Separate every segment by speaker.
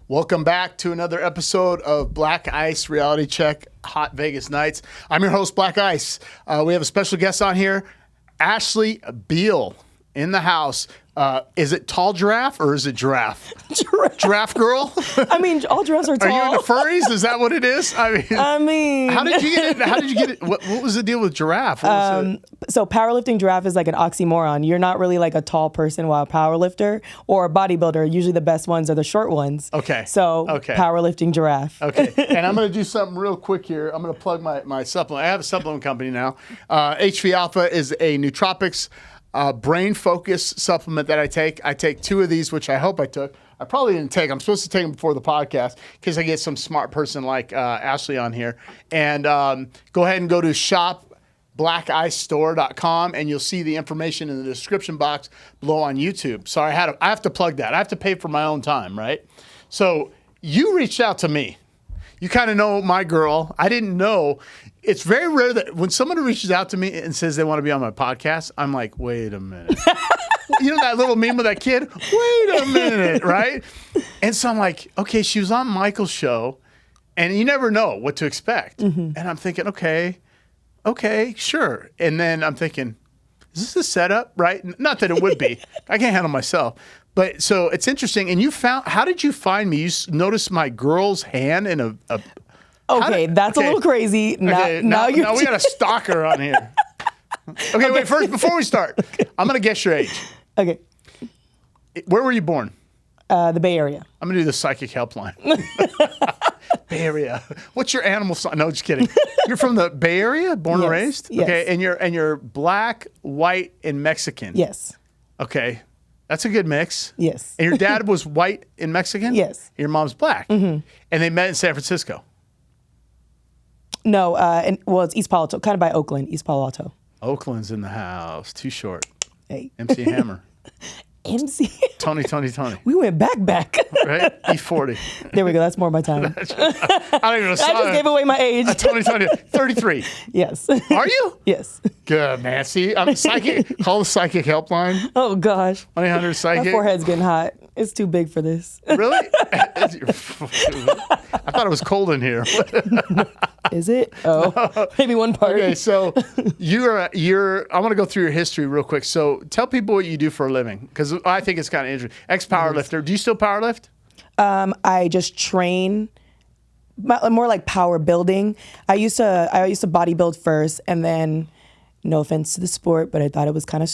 Speaker 1: Welcome back to another episode of Black Ice Reality Check Hot Vegas Nights. I'm your host, Black Ice. We have a special guest on here, Ashley Beal in the house. Is it tall giraffe or is it giraffe? Giraffe girl?
Speaker 2: I mean, all giraffes are tall.
Speaker 1: Are you into furries? Is that what it is?
Speaker 2: I mean,
Speaker 1: how did you get it? How did you get it? What was the deal with giraffe?
Speaker 2: So powerlifting giraffe is like an oxymoron. You're not really like a tall person while a powerlifter or a bodybuilder. Usually the best ones are the short ones.
Speaker 1: Okay.
Speaker 2: So powerlifting giraffe.
Speaker 1: Okay. And I'm going to do something real quick here. I'm going to plug my supplement. I have a supplement company now. HV Alpha is a nootropics brain focus supplement that I take. I take 2 of these, which I hope I took. I probably didn't take. I'm supposed to take them before the podcast because I get some smart person like Ashley on here. And go ahead and go to shop.blackicestore.com and you'll see the information in the description box below on YouTube. So I have to plug that. I have to pay for my own time, right? So you reached out to me. You kind of know my girl. I didn't know. It's very rare that when someone reaches out to me and says they want to be on my podcast, I'm like, wait a minute. You know that little meme of that kid? Wait a minute, right? And so I'm like, okay, she was on Michael's show, and you never know what to expect. Mm-hmm. And I'm thinking, okay, sure. And then I'm thinking, is this a setup, right? Not that it would be. I can't handle myself. But so it's interesting. And how did you find me? You noticed my girl's hand in a
Speaker 2: that's a little crazy. Now we
Speaker 1: got a stalker on here. Okay, wait, first, before we start, I'm going to guess your age.
Speaker 2: Okay.
Speaker 1: Where were you born?
Speaker 2: The Bay Area.
Speaker 1: I'm going to do the psychic helpline. Bay Area. What's your animal sign? No, just kidding. You're from the Bay Area, born and raised?
Speaker 2: Yes.
Speaker 1: Okay, and you're black, white, and Mexican.
Speaker 2: Yes.
Speaker 1: Okay. That's a good mix.
Speaker 2: Yes.
Speaker 1: And your dad was white and Mexican?
Speaker 2: Yes.
Speaker 1: Your mom's black. Mm-hmm. And they met in San Francisco.
Speaker 2: No, it's East Palo Alto, kind of by Oakland, East Palo Alto.
Speaker 1: Oakland's in the house. Too short.
Speaker 2: Hey.
Speaker 1: MC Hammer.
Speaker 2: MC.
Speaker 1: Tony.
Speaker 2: We went back.
Speaker 1: Right? E40.
Speaker 2: There we go. That's more my time.
Speaker 1: I don't even know.
Speaker 2: I just gave away my age.
Speaker 1: Tony. 33.
Speaker 2: Yes.
Speaker 1: Are you?
Speaker 2: Yes.
Speaker 1: Good, man. See, I'm psychic. Call the psychic helpline.
Speaker 2: Oh, gosh.
Speaker 1: 1-800-PSYCHIC.
Speaker 2: My forehead's getting hot. It's too big for this.
Speaker 1: Really? I thought it was cold in here.
Speaker 2: Is it? Oh, no. Maybe one part.
Speaker 1: Okay, so I want to go through your history real quick. So tell people what you do for a living, because I think it's kind of interesting. Ex-powerlifter. Do you still powerlift?
Speaker 2: I just train, more like power building. I used to bodybuild first, and then, no offense to the sport, but I thought it was kind of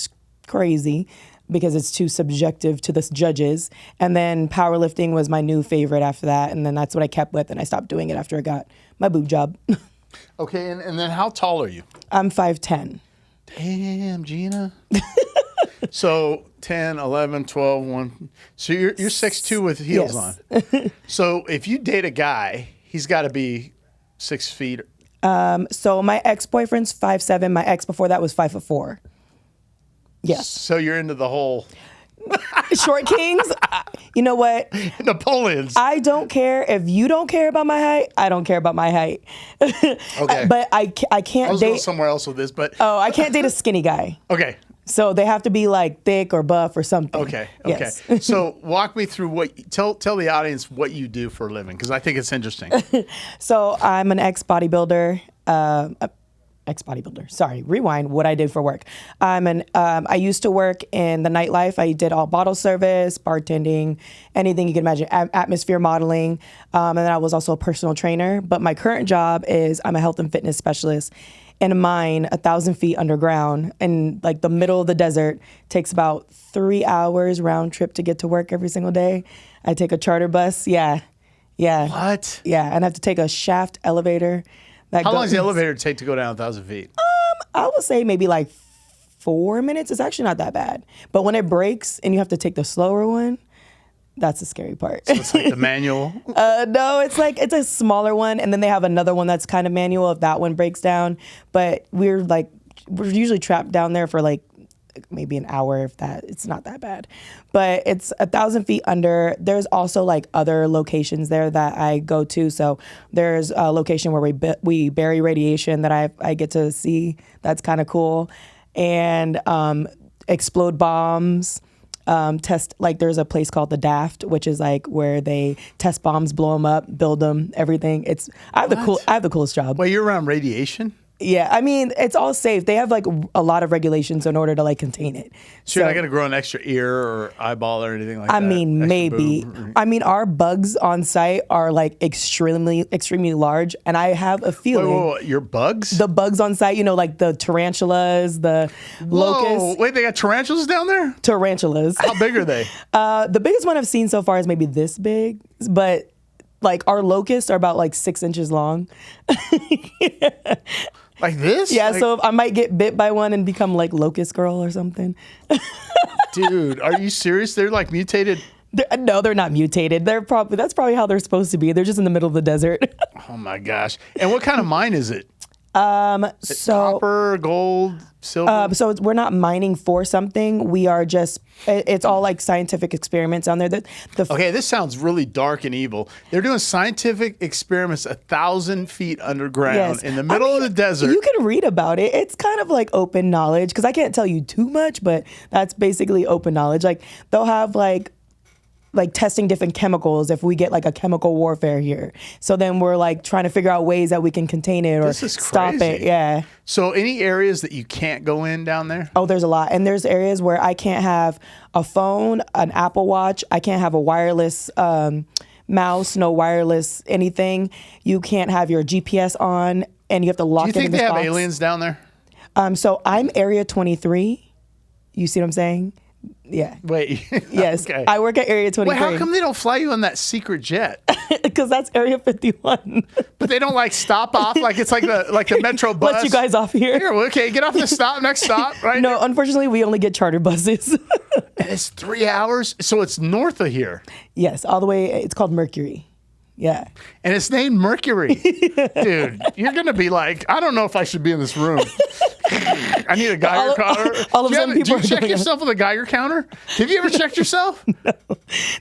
Speaker 2: crazy because it's too subjective to the judges. And then powerlifting was my new favorite after that. And then that's what I kept with. And I stopped doing it after I got my boob job.
Speaker 1: Okay. And then how tall are you?
Speaker 2: I'm 5'10".
Speaker 1: Damn, Gina. So 10, 11, 12, 1. So you're 6'2" with heels on. So if you date a guy, he's got to be 6 feet.
Speaker 2: So my ex-boyfriend's 5'7". My ex before that was 5'4". Yes.
Speaker 1: So you're into the whole
Speaker 2: short kings. You know what?
Speaker 1: Napoleons.
Speaker 2: I don't care if you don't care about my height. I don't care about my height.
Speaker 1: Okay.
Speaker 2: But I can't
Speaker 1: I was
Speaker 2: date
Speaker 1: going somewhere else with this, but
Speaker 2: I can't date a skinny guy.
Speaker 1: Okay.
Speaker 2: So they have to be like thick or buff or something.
Speaker 1: Okay.
Speaker 2: Yes.
Speaker 1: So walk me through tell the audience what you do for a living, because I think it's interesting.
Speaker 2: So I'm an ex-bodybuilder. Sorry, rewind what I did for work. I used to work in the nightlife. I did all bottle service, bartending, anything you can imagine, atmosphere modeling. And then I was also a personal trainer. But my current job is I'm a health and fitness specialist in a mine 1,000 feet underground in like the middle of the desert. Takes about 3 hours round trip to get to work every single day. I take a charter bus. Yeah.
Speaker 1: What?
Speaker 2: Yeah, and I have to take a shaft elevator.
Speaker 1: How long does the elevator take to go down 1,000 feet?
Speaker 2: I would say maybe like 4 minutes. It's actually not that bad. But when it breaks and you have to take the slower one, that's the scary part.
Speaker 1: So it's like the manual?
Speaker 2: No, it's a smaller one. And then they have another one that's kind of manual if that one breaks down. But we're usually trapped down there for like maybe an hour, if that. It's not that bad. But it's 1,000 feet under. There's also like other locations there that I go to. So there's a location where we bury radiation that I get to see. That's kind of cool. And explode bombs. test, like there's a place called the Daft, which is like where they test bombs, blow them up, build them, everything. I have the coolest job.
Speaker 1: Well, you're around radiation?
Speaker 2: Yeah, I mean, it's all safe. They have like a lot of regulations in order to like contain it.
Speaker 1: So you're not going to grow an extra ear or eyeball or anything like that?
Speaker 2: I mean,
Speaker 1: Extra
Speaker 2: maybe.
Speaker 1: boob?
Speaker 2: I mean, our bugs on site are like extremely large, and I have a feeling.
Speaker 1: Wait, your bugs?
Speaker 2: The bugs on site, you know, like the tarantulas, the locusts.
Speaker 1: Wait, they got tarantulas down there?
Speaker 2: Tarantulas.
Speaker 1: How big are they?
Speaker 2: The biggest one I've seen so far is maybe this big, but like our locusts are about like 6 inches long.
Speaker 1: Like this?
Speaker 2: Yeah, so I might get bit by one and become like locust girl or something.
Speaker 1: Dude, are you serious? They're like mutated?
Speaker 2: No, they're not mutated. That's probably how they're supposed to be. They're just in the middle of the desert.
Speaker 1: Oh my gosh. And what kind of mine is it?
Speaker 2: So
Speaker 1: Copper, gold, silver?
Speaker 2: so we're not mining for something. We are just, it's all like scientific experiments on there.
Speaker 1: Okay, this sounds really dark and evil. They're doing scientific experiments 1,000 feet underground in the middle of the desert.
Speaker 2: You can read about it. It's kind of like open knowledge because I can't tell you too much, but that's basically open knowledge. Like they'll have like testing different chemicals if we get like a chemical warfare here. So then we're like trying to figure out ways that we can contain it or stop it. Yeah.
Speaker 1: So any areas that you can't go in down there?
Speaker 2: Oh, there's a lot. And there's areas where I can't have a phone, an Apple Watch. I can't have a wireless mouse, no wireless anything. You can't have your GPS on, and you have to lock it in this box.
Speaker 1: Do you think they have aliens down there?
Speaker 2: So I'm Area 23. You see what I'm saying? Yeah.
Speaker 1: Wait.
Speaker 2: Yes.
Speaker 1: Okay.
Speaker 2: I work at Area 23.
Speaker 1: Wait, how come they don't fly you on that secret jet?
Speaker 2: Because that's Area 51.
Speaker 1: But they don't like stop off like it's like the Metro bus.
Speaker 2: Let you guys off here.
Speaker 1: Here, okay, get off the stop, next stop, right?
Speaker 2: No, unfortunately, we only get charter buses.
Speaker 1: And it's 3 hours, so it's north of here.
Speaker 2: Yes, all the way. It's called Mercury. Yeah.
Speaker 1: And it's named Mercury. Dude, you're going to be like, I don't know if I should be in this room. I need a Geiger counter.
Speaker 2: All of a sudden,
Speaker 1: do you check yourself with a Geiger counter? Have you ever checked yourself?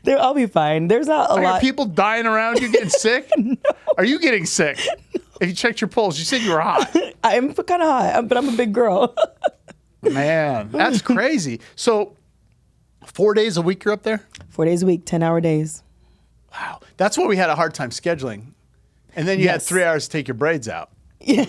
Speaker 2: No. I'll be fine. There's not a lot.
Speaker 1: Are people dying around you getting sick? No. Are you getting sick? No. If you checked your pulse, you said you were hot.
Speaker 2: I'm kind of hot, but I'm a big girl.
Speaker 1: Man, that's crazy. So 4 days a week you're up there?
Speaker 2: 4 days a week, 10-hour days.
Speaker 1: Wow. That's why we had a hard time scheduling. And then you had 3 hours to take your braids out.
Speaker 2: Yeah.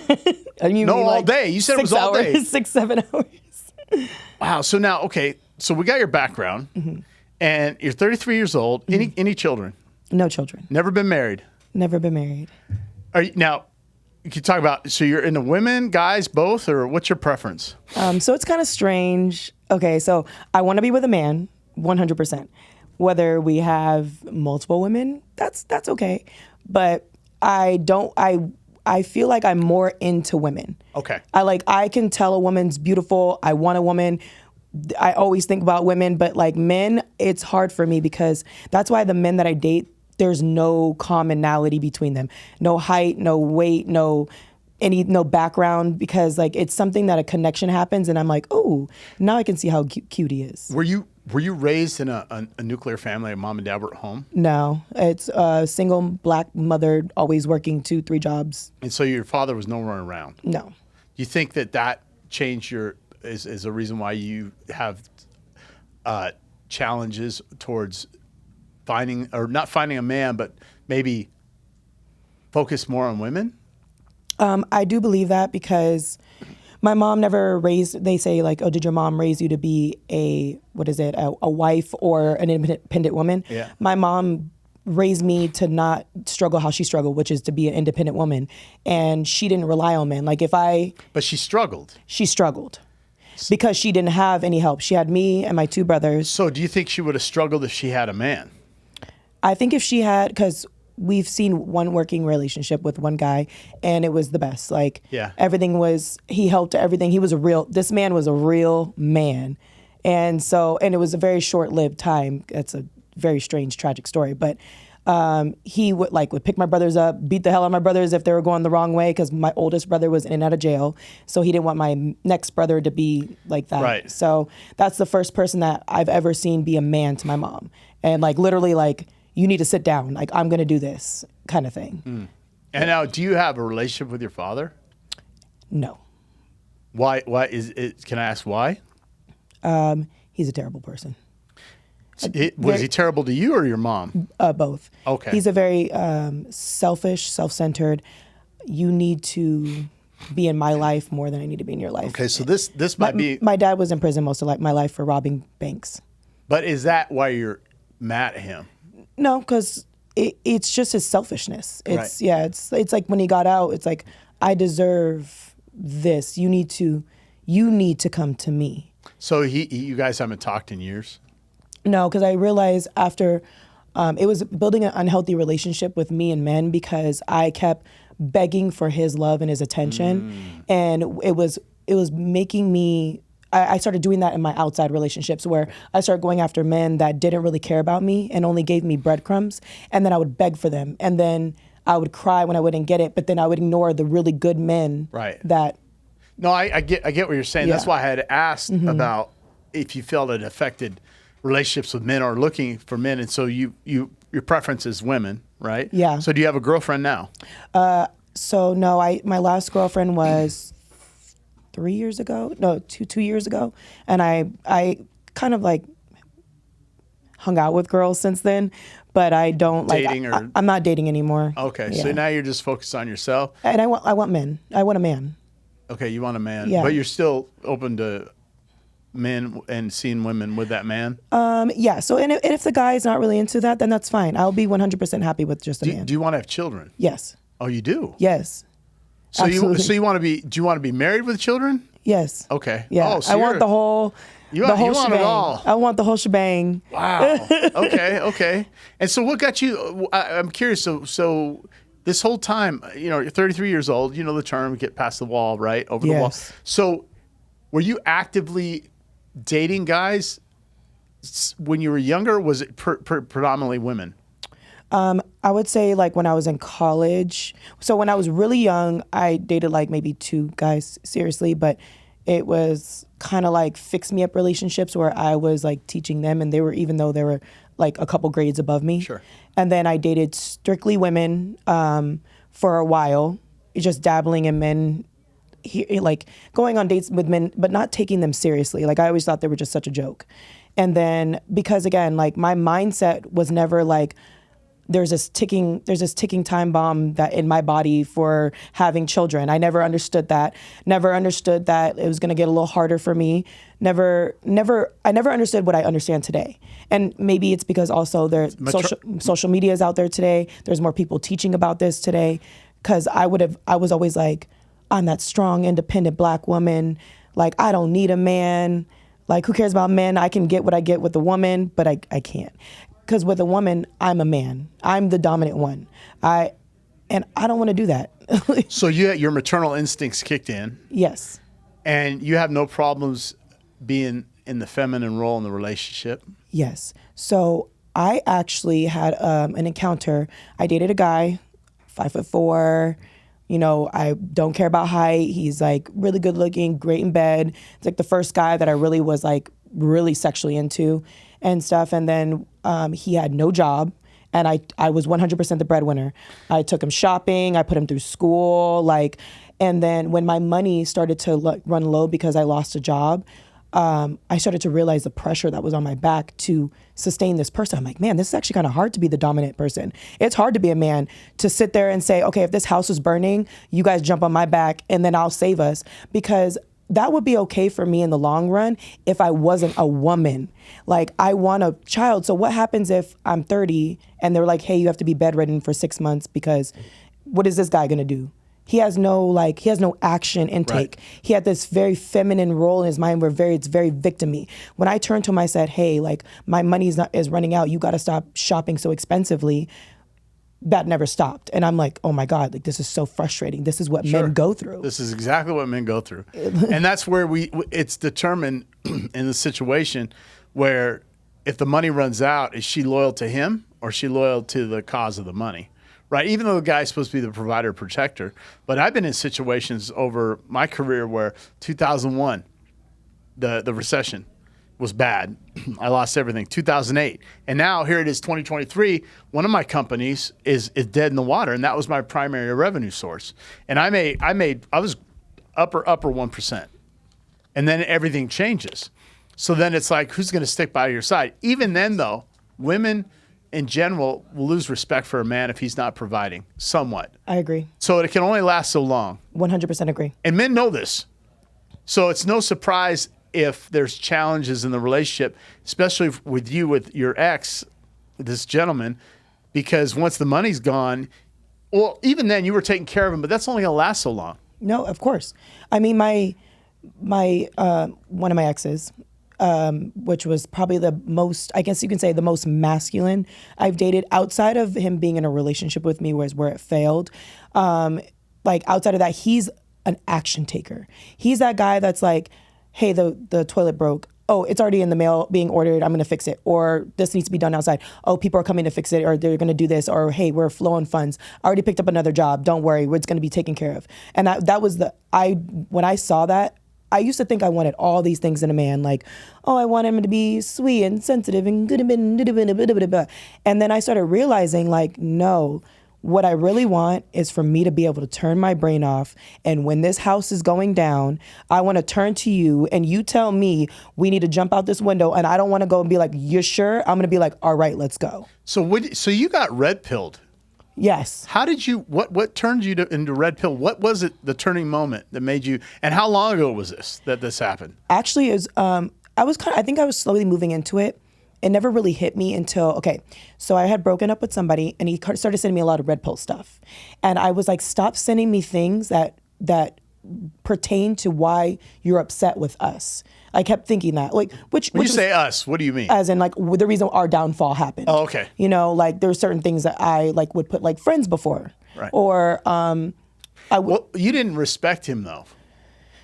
Speaker 1: No, all day. You said it was all day.
Speaker 2: 6-7 hours.
Speaker 1: Wow. So now, okay. So we got your background, and you're 33 years old. Any children?
Speaker 2: No children.
Speaker 1: Never been married?
Speaker 2: Never been married.
Speaker 1: Now, you can talk about, so you're into women, guys, both, or what's your preference?
Speaker 2: So it's kind of strange. Okay, so I want to be with a man, 100%. Whether we have multiple women, that's okay. But I feel like I'm more into women.
Speaker 1: Okay.
Speaker 2: I can tell a woman's beautiful. I want a woman. I always think about women, but like men, it's hard for me because that's why the men that I date, there's no commonality between them. No height, no weight, no background, because like it's something that a connection happens and I'm like, oh, now I can see how cute he is.
Speaker 1: Were you raised in a nuclear family? Mom and dad were at home?
Speaker 2: No, it's a single black mother, always working 2-3 jobs.
Speaker 1: And so your father was nowhere around?
Speaker 2: No.
Speaker 1: Do you think that changed is a reason why you have challenges towards not finding a man, but maybe focus more on women?
Speaker 2: I do believe that because my mom never they say like, oh, did your mom raise you to be a wife or an independent woman?
Speaker 1: Yeah.
Speaker 2: My mom raised me to not struggle how she struggled, which is to be an independent woman. And she didn't rely on men.
Speaker 1: But she struggled.
Speaker 2: She struggled because she didn't have any help. She had me and my 2 brothers.
Speaker 1: So do you think she would have struggled if she had a man?
Speaker 2: I think if she had, because we've seen one working relationship with one guy and it was the best. Everything he helped everything. This man was a real man. And it was a very short-lived time. It's a very strange, tragic story. But he would pick my brothers up, beat the hell out of my brothers if they were going the wrong way, because my oldest brother was in and out of jail. So he didn't want my next brother to be like that.
Speaker 1: Right.
Speaker 2: So that's the first person that I've ever seen be a man to my mom. And literally you need to sit down. I'm going to do this kind of thing.
Speaker 1: Mm. And now, do you have a relationship with your father?
Speaker 2: No.
Speaker 1: Why is it? Can I ask why?
Speaker 2: He's a terrible person.
Speaker 1: Was he terrible to you or your mom?
Speaker 2: Both.
Speaker 1: Okay.
Speaker 2: He's a very selfish, self-centered. You need to be in my life more than I need to be in your life.
Speaker 1: Okay, so this might be.
Speaker 2: My dad was in prison most of my life for robbing banks.
Speaker 1: But is that why you're mad at him?
Speaker 2: No, because it's just his selfishness. It's
Speaker 1: Right.
Speaker 2: it's like when he got out, it's like, I deserve this. You need to come to me.
Speaker 1: So you guys haven't talked in years?
Speaker 2: No, because I realized after it was building an unhealthy relationship with me and men because I kept begging for his love and his attention, and it was making me. I started doing that in my outside relationships where I started going after men that didn't really care about me and only gave me breadcrumbs, and then I would beg for them, and then I would cry when I wouldn't get it, but then I would ignore the really good men.
Speaker 1: Right.
Speaker 2: That.
Speaker 1: No, I get what you're saying.
Speaker 2: Yeah.
Speaker 1: That's why I had asked about if you felt it affected relationships with men or looking for men, and so your preference is women, right?
Speaker 2: Yeah.
Speaker 1: So do you have a girlfriend now?
Speaker 2: So no, my last girlfriend was 3 years ago. No, 2 years ago, and I kind of like hung out with girls since then, but I don't
Speaker 1: Dating
Speaker 2: like.
Speaker 1: or-
Speaker 2: I'm not dating anymore.
Speaker 1: Okay,
Speaker 2: Yeah.
Speaker 1: so now you're just focused on yourself.
Speaker 2: And I want men. I want a man.
Speaker 1: Okay, you want a man,
Speaker 2: Yeah.
Speaker 1: but you're still open to men and seeing women with that man.
Speaker 2: Yeah. So and if the guy is not really into that, then that's fine. I'll be 100% happy with just a man.
Speaker 1: Do you want to have children?
Speaker 2: Yes.
Speaker 1: Oh, you do.
Speaker 2: Yes.
Speaker 1: So
Speaker 2: Absolutely.
Speaker 1: you want to be? Do you want to be married with children?
Speaker 2: Yes.
Speaker 1: Okay.
Speaker 2: Yeah.
Speaker 1: Oh, so
Speaker 2: I want
Speaker 1: you're-
Speaker 2: the whole.
Speaker 1: You
Speaker 2: the whole
Speaker 1: want
Speaker 2: shebang.
Speaker 1: it all.
Speaker 2: I want the whole shebang.
Speaker 1: Wow. Okay. And so what got you? I'm curious. So this whole time, you're 33 years old. You know the term, get past the wall, right? Over the wall.
Speaker 2: Yes.
Speaker 1: So were you actively dating guys when you were younger? Or was it predominantly women?
Speaker 2: I would say like when I was in college. So when I was really young, I dated like maybe 2 guys seriously, but it was kind of like fix me up relationships where I was like teaching them, and even though they were like a couple grades above me.
Speaker 1: Sure.
Speaker 2: And then I dated strictly women for a while, just dabbling in men, like going on dates with men, but not taking them seriously. Like I always thought they were just such a joke. And then because again, like my mindset was never like, there's this ticking time bomb that in my body for having children. I never understood that. Never understood that it was going to get a little harder for me. I never understood what I understand today. And maybe it's because also there's social media is out there today. There's more people teaching about this today. Because I was always like, I'm that strong, independent Black woman. Like I don't need a man. Like who cares about men? I can get what I get with a woman, but I can't. Because with a woman, I'm a man. I'm the dominant one. I don't want to do that.
Speaker 1: So your maternal instincts kicked in.
Speaker 2: Yes.
Speaker 1: And you have no problems being in the feminine role in the relationship?
Speaker 2: Yes. So I actually had an encounter. I dated a guy, 5'4". I don't care about height. He's like really good looking, great in bed. It's like the first guy that I really was like really sexually into and stuff. And then he had no job. And I was 100% the breadwinner. I took him shopping. I put him through school. And then when my money started to run low because I lost a job, I started to realize the pressure that was on my back to sustain this person. I'm like, man, this is actually kind of hard to be the dominant person. It's hard to be a man, to sit there and say, okay, if this house is burning, you guys jump on my back and then I'll save us. Because that would be okay for me in the long run if I wasn't a woman. Like, I want a child. So what happens if I'm 30 and they're like, hey, you have to be bedridden for 6 months because what is this guy gonna do? He has no action intake. Right. He had this very feminine role in his mind where it's very victim-y. When I turned to him, I said, hey, like my money is running out. You got to stop shopping so expensively. That never stopped. And I'm like, oh my God, like this is so frustrating. This is what men go through.
Speaker 1: This is exactly what men go through. And that's where it's determined in the situation where if the money runs out, is she loyal to him or is she loyal to the cause of the money? Right, even though the guy's supposed to be the provider, protector. But I've been in situations over my career where 2001, the recession was bad. I lost everything. 2008. And now here it is, 2023. One of my companies is dead in the water, and that was my primary revenue source. And I was upper 1%. And then everything changes. So then it's like, who's going to stick by your side? Even then, though, women in general will lose respect for a man if he's not providing somewhat.
Speaker 2: I agree.
Speaker 1: So it can only last so long.
Speaker 2: 100% agree.
Speaker 1: And men know this. So it's no surprise if there's challenges in the relationship, especially with you, with your ex, this gentleman, because once the money's gone, well, even then you were taking care of him, but that's only going to last so long.
Speaker 2: No, of course. I mean, my one of my exes, which was probably the most, I guess you can say the most masculine I've dated outside of him being in a relationship with me where it failed. Like outside of that, he's an action taker. He's that guy that's like, hey, the toilet broke. Oh, it's already in the mail being ordered. I'm going to fix it. Or this needs to be done outside. Oh, people are coming to fix it, or they're going to do this. Or, hey, we're low on funds. I already picked up another job. Don't worry. It's going to be taken care of. And that was when I saw that, I used to think I wanted all these things in a man. Like, oh, I want him to be sweet and sensitive and good. And then I started realizing, like, no, what I really want is for me to be able to turn my brain off. And when this house is going down, I want to turn to you and you tell me we need to jump out this window. And I don't want to go and be like, you're sure? I'm going to be like, all right, let's go.
Speaker 1: So you got red pilled.
Speaker 2: Yes.
Speaker 1: How did you, what turned you into red pill? What was it, the turning moment that made you, and how long ago was this happened?
Speaker 2: Actually, it was, I think I was slowly moving into it. It never really hit me until, so I had broken up with somebody and he started sending me a lot of red pill stuff. And I was like, stop sending me things that pertain to why you're upset with us. I kept thinking that, like, when you
Speaker 1: say us, what do you mean?
Speaker 2: As in, like, the reason our downfall happened.
Speaker 1: Oh, okay.
Speaker 2: You know, like, there were certain things that I, like, would put, like, friends before.
Speaker 1: Right.
Speaker 2: Or,
Speaker 1: well, you didn't respect him, though.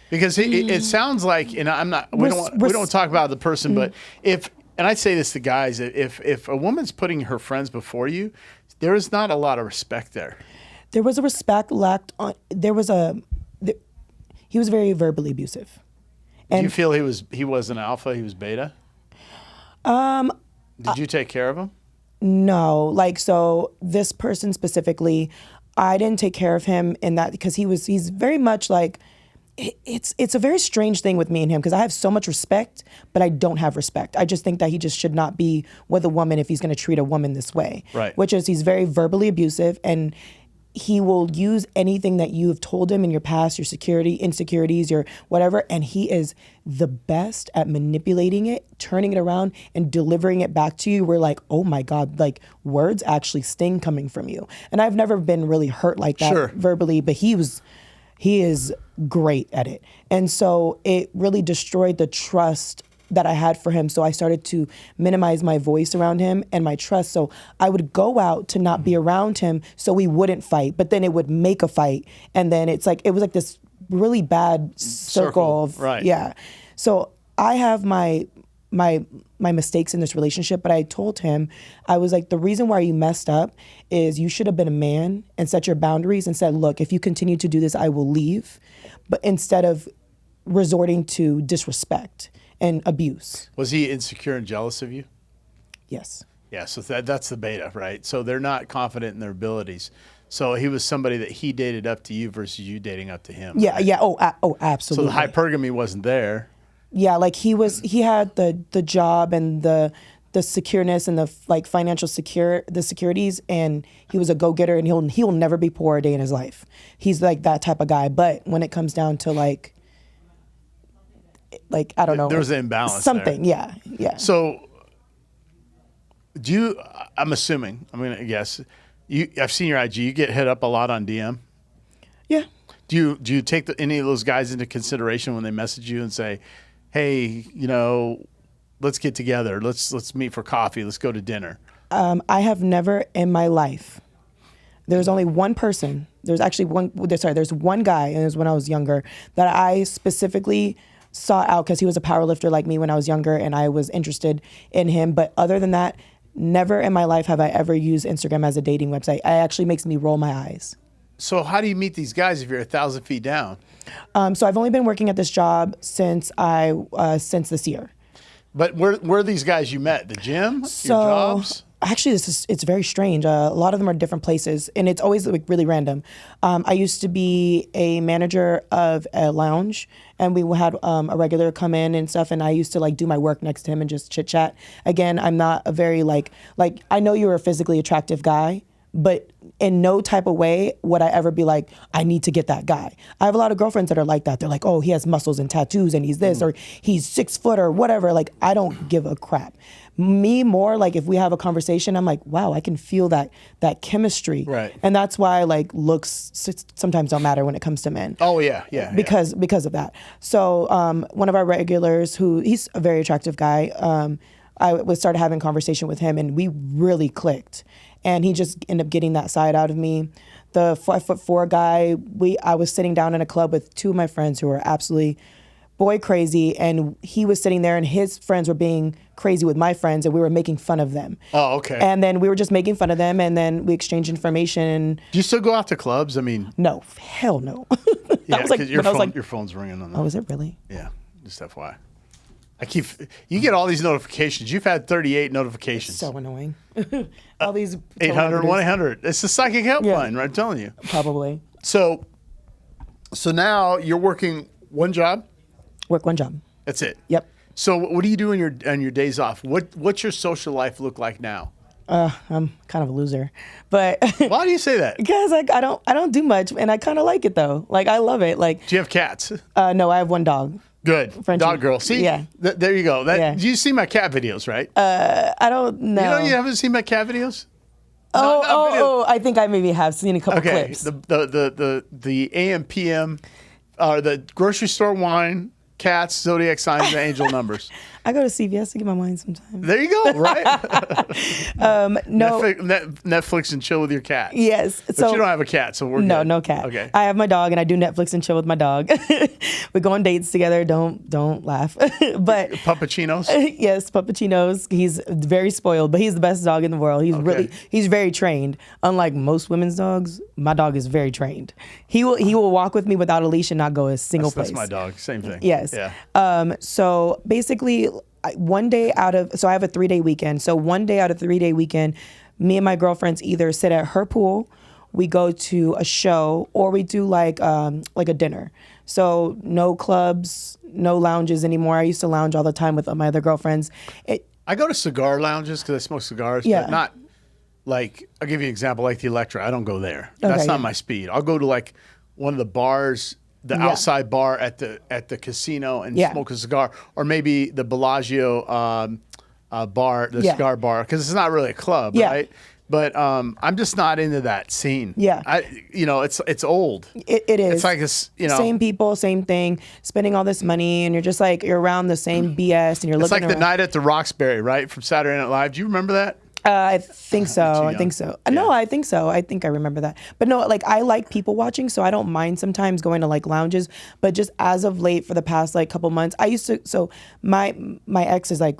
Speaker 1: Because it sounds like, and I'm not, we don't talk about the person, but and I say this to guys, if a woman's putting her friends before you, there is not a lot of respect there.
Speaker 2: There was a respect lacked on, he was very verbally abusive.
Speaker 1: And do you feel he was an alpha, he was beta? Did you take care of him?
Speaker 2: No, like, so this person specifically, I didn't take care of him in that because he's very much like, it's a very strange thing with me and him because I have so much respect, but I don't have respect. I just think that he just should not be with a woman if he's going to treat a woman this way.
Speaker 1: Right.
Speaker 2: Which is he's very verbally abusive and he will use anything that you have told him in your past, your insecurities, your whatever, and he is the best at manipulating it, turning it around, and delivering it back to you. We're like, oh my God, like words actually sting coming from you. And I've never been really hurt like that verbally, but he is great at it. And so it really destroyed the trust that I had for him. So I started to minimize my voice around him and my trust. So I would go out to not be around him so we wouldn't fight, but then it would make a fight. And then it was like this really bad circle of,
Speaker 1: right.
Speaker 2: Yeah. So I have my mistakes in this relationship, but I told him, I was like, the reason why you messed up is you should have been a man and set your boundaries and said, look, if you continue to do this, I will leave. But instead of resorting to disrespect and abuse.
Speaker 1: Was he insecure and jealous of you?
Speaker 2: Yes.
Speaker 1: Yeah, so that's the beta, right? So they're not confident in their abilities. So he was somebody that he dated up to you versus you dating up to him.
Speaker 2: Yeah,
Speaker 1: right?
Speaker 2: yeah. Oh, absolutely.
Speaker 1: So the hypergamy wasn't there.
Speaker 2: Yeah, like he had the job and the secureness and the like financial securities, and he was a go-getter, and he'll never be poor a day in his life. He's like that type of guy. But when it comes down to like I don't know,
Speaker 1: there's an imbalance.
Speaker 2: Something,
Speaker 1: there.
Speaker 2: Yeah.
Speaker 1: So I'm assuming, I'm gonna guess, I've seen your IG. You get hit up a lot on DM.
Speaker 2: Yeah.
Speaker 1: Do you take any of those guys into consideration when they message you and say, hey, let's get together. Let's meet for coffee. Let's go to dinner.
Speaker 2: I have never in my life. There's only one person. There's one guy, and it was when I was younger, that I specifically sought out because he was a power lifter like me when I was younger, and I was interested in him. But other than that, never in my life have I ever used Instagram as a dating website. It actually makes me roll my eyes.
Speaker 1: So how do you meet these guys if you're 1,000 feet down?
Speaker 2: So I've only been working at this job since this year.
Speaker 1: But where are these guys you met? The gym?
Speaker 2: So,
Speaker 1: your jobs?
Speaker 2: Actually, it's very strange. A lot of them are different places, and it's always like really random. I used to be a manager of a lounge, and we had a regular come in and stuff, and I used to like do my work next to him and just chit chat. Again, I'm not a very like I know you're a physically attractive guy, but in no type of way would I ever be like, I need to get that guy. I have a lot of girlfriends that are like that. They're like, oh, he has muscles and tattoos and he's this or he's 6 foot or whatever. Like, I don't give a crap. Me more like if we have a conversation, I'm like, wow, I can feel that chemistry.
Speaker 1: Right.
Speaker 2: And that's why like looks sometimes don't matter when it comes to men.
Speaker 1: Oh yeah, yeah.
Speaker 2: Because of that. So one of our regulars he's a very attractive guy. I started having a conversation with him and we really clicked. And he just ended up getting that side out of me. The 5'4" guy, I was sitting down in a club with 2 of my friends who were absolutely boy crazy, and he was sitting there and his friends were being crazy with my friends and we were making fun of them.
Speaker 1: Oh, okay.
Speaker 2: And then we were just making fun of them and then we exchanged information.
Speaker 1: Do you still go out to clubs? I mean,
Speaker 2: no, hell no.
Speaker 1: yeah, because your phone's ringing on that.
Speaker 2: Oh, is it really?
Speaker 1: Yeah, just FYI. You get all these notifications. You've had 38 notifications.
Speaker 2: So annoying. All these
Speaker 1: 800, 1-800. It's the psychic helpline, right? I'm telling you.
Speaker 2: Probably.
Speaker 1: So now you're working one job?
Speaker 2: Work one job.
Speaker 1: That's it.
Speaker 2: Yep.
Speaker 1: So what do you do on your days off? What's your social life look like now?
Speaker 2: I'm kind of a loser, but
Speaker 1: why do you say that?
Speaker 2: Because I don't do much, and I kind of like it though. Like I love it. Like,
Speaker 1: do you have cats?
Speaker 2: No, I have one dog.
Speaker 1: Good.
Speaker 2: Frenchie.
Speaker 1: Dog girl. See?
Speaker 2: Yeah.
Speaker 1: There you go.
Speaker 2: Yeah.
Speaker 1: You see my cat videos, right?
Speaker 2: I don't know.
Speaker 1: You haven't seen my cat videos?
Speaker 2: Oh, I think I maybe have seen a couple clips.
Speaker 1: The AM, PM, the grocery store wine, cats, zodiac signs, and angel numbers.
Speaker 2: I go to CVS to get my wine sometimes.
Speaker 1: There you go, right?
Speaker 2: No.
Speaker 1: Netflix and chill with your cat.
Speaker 2: Yes.
Speaker 1: But you don't have a cat, so we're good.
Speaker 2: No cat.
Speaker 1: Okay.
Speaker 2: I have my dog, and I do Netflix and chill with my dog. We go on dates together. Don't laugh. But
Speaker 1: Puppuccinos?
Speaker 2: Yes, Puppuccinos. He's very spoiled, but he's the best dog in the world. He's very trained. Unlike most women's dogs, my dog is very trained. He will walk with me without a leash and not go a single place.
Speaker 1: That's my dog. Same thing.
Speaker 2: Yes.
Speaker 1: Yeah.
Speaker 2: So basically, one day I have a 3-day weekend. So one day out of 3-day weekend, me and my girlfriends either sit at her pool, we go to a show, or we do like a dinner. So no clubs, no lounges anymore. I used to lounge all the time with my other girlfriends.
Speaker 1: I go to cigar lounges because I smoke cigars,
Speaker 2: Yeah.
Speaker 1: but not like, I'll give you an example, like the Electra. I don't go there.
Speaker 2: Okay,
Speaker 1: That's not
Speaker 2: yeah.
Speaker 1: my speed. I'll go to like one of the bars, the outside bar at the casino and smoke a cigar, or maybe the Bellagio bar, the cigar bar, because it's not really a club, right? But I'm just not into that scene.
Speaker 2: Yeah.
Speaker 1: It's old.
Speaker 2: It is.
Speaker 1: It's like
Speaker 2: same people, same thing, spending all this money, and you're just like, you're around the same BS, and you're
Speaker 1: It's
Speaker 2: looking
Speaker 1: like the
Speaker 2: around.
Speaker 1: night at the Roxbury, right, from Saturday Night Live. Do you remember that?
Speaker 2: I think so.
Speaker 1: Too
Speaker 2: I think
Speaker 1: young.
Speaker 2: so. No, I think so. I think I remember that. But no, like I like people watching, so I don't mind sometimes going to like lounges. But just as of late, for the past like couple months, I used to. So my ex is like,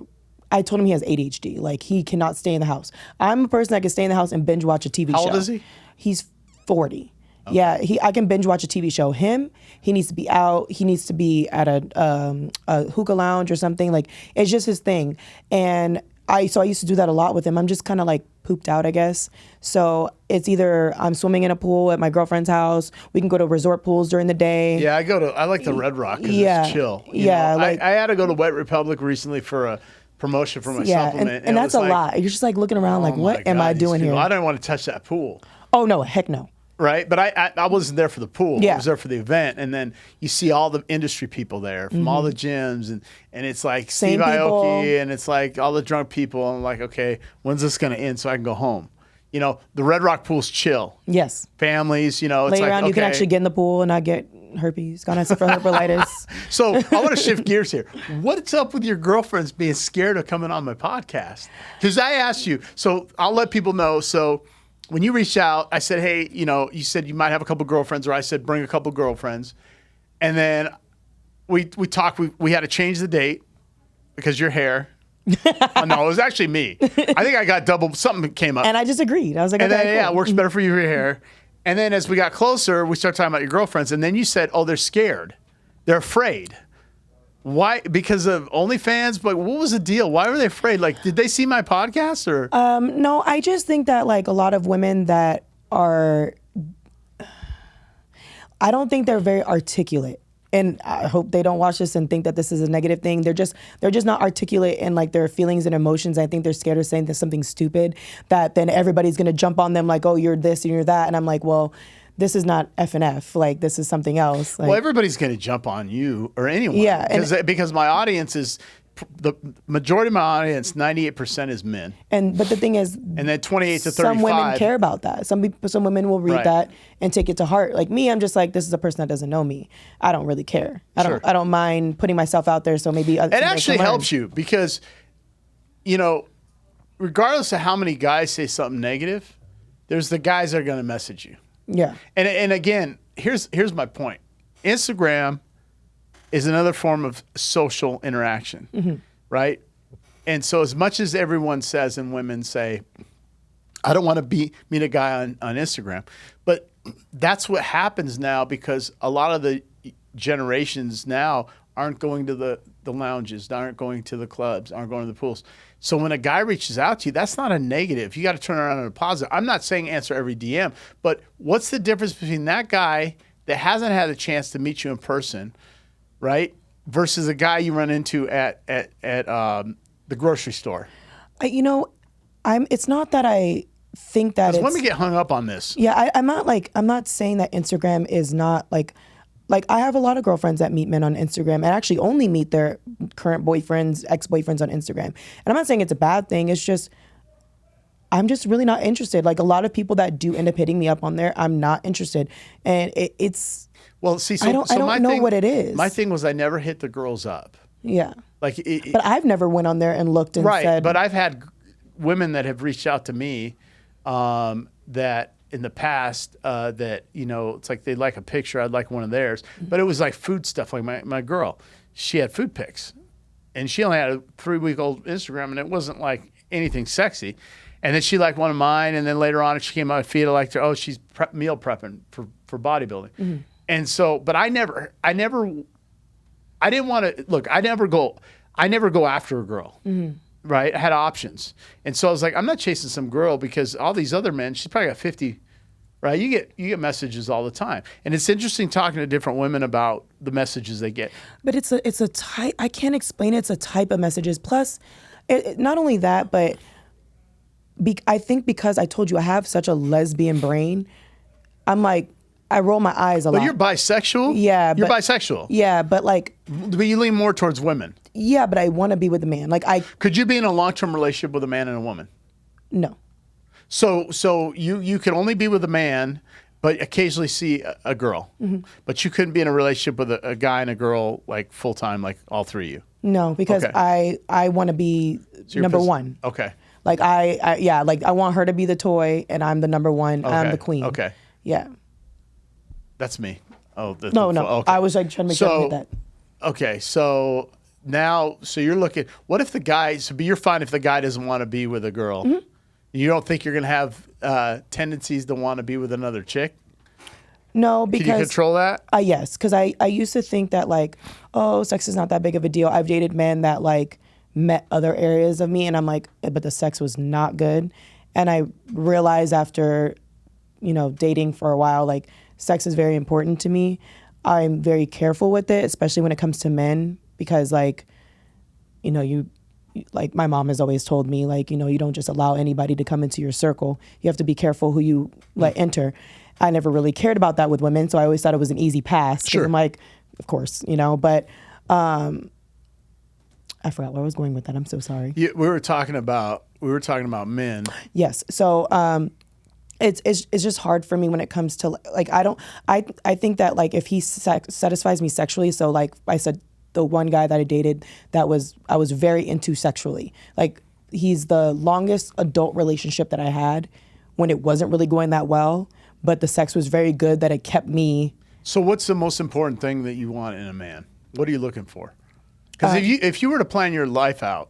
Speaker 2: I told him he has ADHD. Like he cannot stay in the house. I'm a person that can stay in the house and binge watch a TV show.
Speaker 1: How old is he?
Speaker 2: He's 40. Okay. Yeah, I can binge watch a TV show. He needs to be out. He needs to be at a hookah lounge or something. Like it's just his thing. And I used to do that a lot with him. I'm just kind of like pooped out, I guess. So it's either I'm swimming in a pool at my girlfriend's house. We can go to resort pools during the day.
Speaker 1: Yeah, I like the Red Rock because it's chill. I had to go to Wet Republic recently for a promotion for my supplement.
Speaker 2: And that's a lot. You're just like looking around like, what am I doing here?
Speaker 1: I don't want to touch that pool.
Speaker 2: Oh, no, heck no.
Speaker 1: Right, but I wasn't there for the pool.
Speaker 2: Yeah.
Speaker 1: I was there for the event, and then you see all the industry people there from all the gyms, and it's like
Speaker 2: Same
Speaker 1: Steve
Speaker 2: people.
Speaker 1: Aoki, and it's like all the drunk people. And I'm like, okay, when's this gonna end so I can go home? The Red Rock pool's chill.
Speaker 2: Yes.
Speaker 1: Families, it's
Speaker 2: Lay
Speaker 1: like,
Speaker 2: around, you can
Speaker 1: okay.
Speaker 2: actually get in the pool and not get herpes. Gone for herpelitis.
Speaker 1: So I want to shift gears here. What's up with your girlfriends being scared of coming on my podcast? Because I asked you, so I'll let people know. So when you reached out, I said, hey, you said you might have a couple girlfriends, or I said, bring a couple girlfriends. And then we talked, we had to change the date because your hair. Oh, no, it was actually me. I think I got double, something came up.
Speaker 2: And I just agreed. I was like,
Speaker 1: and
Speaker 2: okay,
Speaker 1: then,
Speaker 2: cool.
Speaker 1: it works better for your hair. And then as we got closer, we started talking about your girlfriends. And then you said, oh, they're scared. They're afraid. Why? Because of OnlyFans? But what was the deal? Why were they afraid? Like, did they see my podcast or?
Speaker 2: No, I just think that like a lot of women that are, I don't think they're very articulate. And I hope they don't watch this and think that this is a negative thing. They're just not articulate in like their feelings and emotions. I think they're scared of saying that something stupid, that then everybody's gonna jump on them like, oh, you're this and you're that. And I'm like, well, this is not F&F. Like, this is something else. Like,
Speaker 1: well, everybody's going to jump on you or anyone.
Speaker 2: Yeah.
Speaker 1: Because my audience is, the majority of my audience, 98% is men.
Speaker 2: But the thing is,
Speaker 1: and then 28 to 35.
Speaker 2: Some women care about that. Some women will read that and take it to heart. Like me, I'm just like, this is a person that doesn't know me. I don't really care. I don't mind putting myself out there. So maybe it
Speaker 1: actually helps you because, you know, regardless of how many guys say something negative, there's the guys that are going to message you.
Speaker 2: Yeah.
Speaker 1: And again, here's my point. Instagram is another form of social interaction, right? And so as much as everyone says and women say, I don't want to meet a guy on Instagram, but that's what happens now because a lot of the generations now aren't going to the lounges, aren't going to the clubs, aren't going to the pools. So when a guy reaches out to you, that's not a negative. You got to turn around and a positive. I'm not saying answer every DM, but what's the difference between that guy that hasn't had a chance to meet you in person, right, versus a guy you run into at the grocery store?
Speaker 2: It's not that I think that it's...
Speaker 1: Let me get hung up on this.
Speaker 2: Yeah, I'm not saying that Instagram is not like I have a lot of girlfriends that meet men on Instagram and actually only meet their current boyfriends, ex-boyfriends on Instagram. And I'm not saying it's a bad thing. It's just, I'm just really not interested. Like a lot of people that do end up hitting me up on there, I'm not interested. And it's,
Speaker 1: well, see,
Speaker 2: I don't know what it is.
Speaker 1: My thing was I never hit the girls up.
Speaker 2: Yeah.
Speaker 1: But
Speaker 2: I've never went on there and looked and said.
Speaker 1: Right, but I've had women that have reached out to me that in the past that, you know, it's like they like a picture, I'd like one of theirs. But it was like food stuff. Like my girl, she had food pics. And she only had a 3-week-old Instagram, and it wasn't like anything sexy. And then she liked one of mine, and then later on she came out and feed I liked her. Oh, she's meal prepping for bodybuilding. And so, but I didn't want to, look, I never go after a girl. Right? I had options. And so I was like, I'm not chasing some girl because all these other men, she's probably got 50, right? You get messages all the time. And it's interesting talking to different women about the messages they get.
Speaker 2: But it's a type, I can't explain it. It's a type of messages. Plus, not only that, but I think because I told you I have such a lesbian brain, I'm like, I roll my eyes a lot.
Speaker 1: But you're bisexual?
Speaker 2: Yeah.
Speaker 1: You're bisexual?
Speaker 2: Yeah, but like...
Speaker 1: But you lean more towards women?
Speaker 2: Yeah, but I want to be with a man. Like
Speaker 1: Could you be in a long-term relationship with a man and a woman?
Speaker 2: No.
Speaker 1: So you could only be with a man, but occasionally see a girl. But you couldn't be in a relationship with a guy and a girl like full-time, like all three of you?
Speaker 2: No, because I want to be number one.
Speaker 1: Okay.
Speaker 2: Like I want her to be the toy and I'm the number one. Okay. I'm the queen.
Speaker 1: Okay.
Speaker 2: Yeah.
Speaker 1: That's me. Oh,
Speaker 2: no.
Speaker 1: Okay.
Speaker 2: I was like trying to make sure I did that.
Speaker 1: Okay, so now, you're looking. What if the guy? So you're fine if the guy doesn't want to be with a girl. You don't think you're going to have tendencies to want to be with another chick?
Speaker 2: No, because
Speaker 1: can you control that?
Speaker 2: Yes, because I used to think that like, oh, sex is not that big of a deal. I've dated men that like met other areas of me, and I'm like, but the sex was not good. And I realized after, dating for a while, like. Sex is very important to me. I'm very careful with it, especially when it comes to men, because like, like my mom has always told me, like, you don't just allow anybody to come into your circle. You have to be careful who you let enter. I never really cared about that with women, so I always thought it was an easy pass.
Speaker 1: Sure.
Speaker 2: I'm like, of course, but I forgot where I was going with that. I'm so sorry.
Speaker 1: We were talking about men.
Speaker 2: Yes. So, It's just hard for me when it comes to like I think that like if he satisfies me sexually, so like I said, the one guy that I dated I was very into sexually. Like he's the longest adult relationship that I had when it wasn't really going that well, but the sex was very good that it kept me.
Speaker 1: So what's the most important thing that you want in a man? What are you looking for? Because if you were to plan your life out,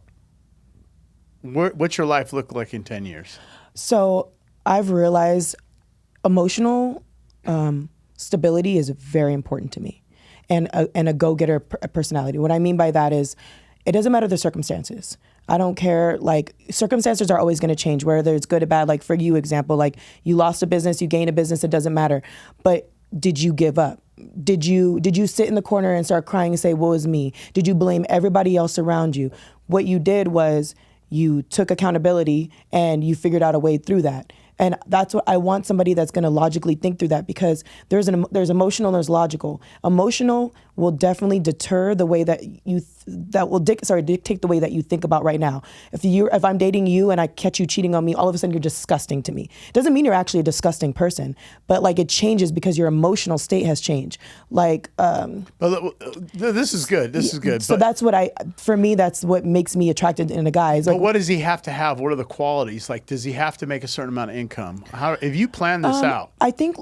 Speaker 1: what's your life look like in 10 years?
Speaker 2: So I've realized emotional stability is very important to me. and a go-getter personality. What I mean by that is, it doesn't matter the circumstances. I don't care. Like, circumstances are always going to change, whether it's good or bad. Like, for you, example, like, you lost a business, you gained a business, it doesn't matter. But did you give up? Did you sit in the corner and start crying and say, woe is me? Did you blame everybody else around you? What you did was you took accountability and you figured out a way through that. And that's what I want, somebody that's going to logically think through that, because there's emotional and there's logical. Emotional will definitely deter the way that dictate the way that you think about right now. If I'm dating you and I catch you cheating on me, all of a sudden you're disgusting to me. Doesn't mean you're actually a disgusting person, but like, it changes because your emotional state has changed. Like,
Speaker 1: well, this is good. This is good.
Speaker 2: So that's for me, that's what makes me attracted in a guy. Is like,
Speaker 1: but what does he have to have? What are the qualities? Like, does he have to make a certain amount of income? If you plan this out?
Speaker 2: I think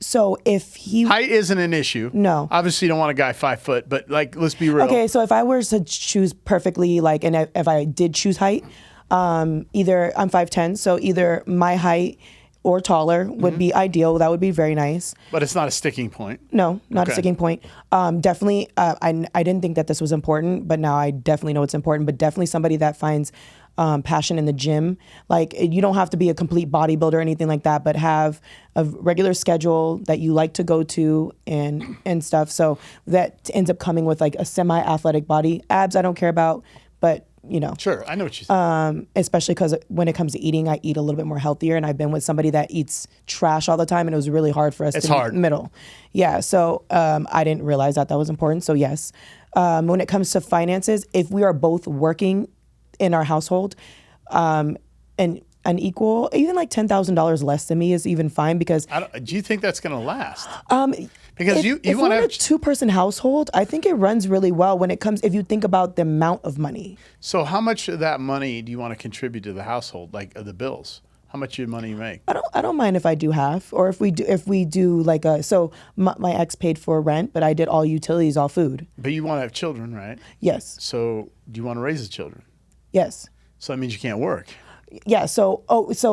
Speaker 2: so if he...
Speaker 1: Height isn't an issue.
Speaker 2: No.
Speaker 1: Obviously, you don't want a guy 5 foot, but like, let's be real.
Speaker 2: Okay, so if I were to choose perfectly, like, and if I did choose height, either I'm 5'10", so either my height or taller would be ideal. That would be very nice.
Speaker 1: But it's not a sticking point.
Speaker 2: No, not a sticking point. Definitely, I didn't think that this was important, but now I definitely know it's important. But definitely somebody that finds passion in the gym. Like, you don't have to be a complete bodybuilder or anything like that, but have a regular schedule that you like to go to and stuff. So that ends up coming with like a semi-athletic body. Abs I don't care about, but you know.
Speaker 1: Sure, I know what you said.
Speaker 2: Especially because when it comes to eating, I eat a little bit more healthier, and I've been with somebody that eats trash all the time, and it was really hard for us to meet in the middle. Yeah, so I didn't realize that was important. So yes, when it comes to finances, if we are both working in our household, and an equal, even like $10,000 less than me is even fine, because
Speaker 1: do you think that's going to last?
Speaker 2: Because if we're in a 2-person household, I think it runs really well when it comes, if you think about the amount of money.
Speaker 1: So how much of that money do you want to contribute to the household, like the bills? How much of your money you make?
Speaker 2: I don't mind if I do half, or if we do like my ex paid for rent, but I did all utilities, all food.
Speaker 1: But you want to have children, right?
Speaker 2: Yes.
Speaker 1: So do you want to raise the children?
Speaker 2: Yes.
Speaker 1: So that means you can't work.
Speaker 2: Yeah. So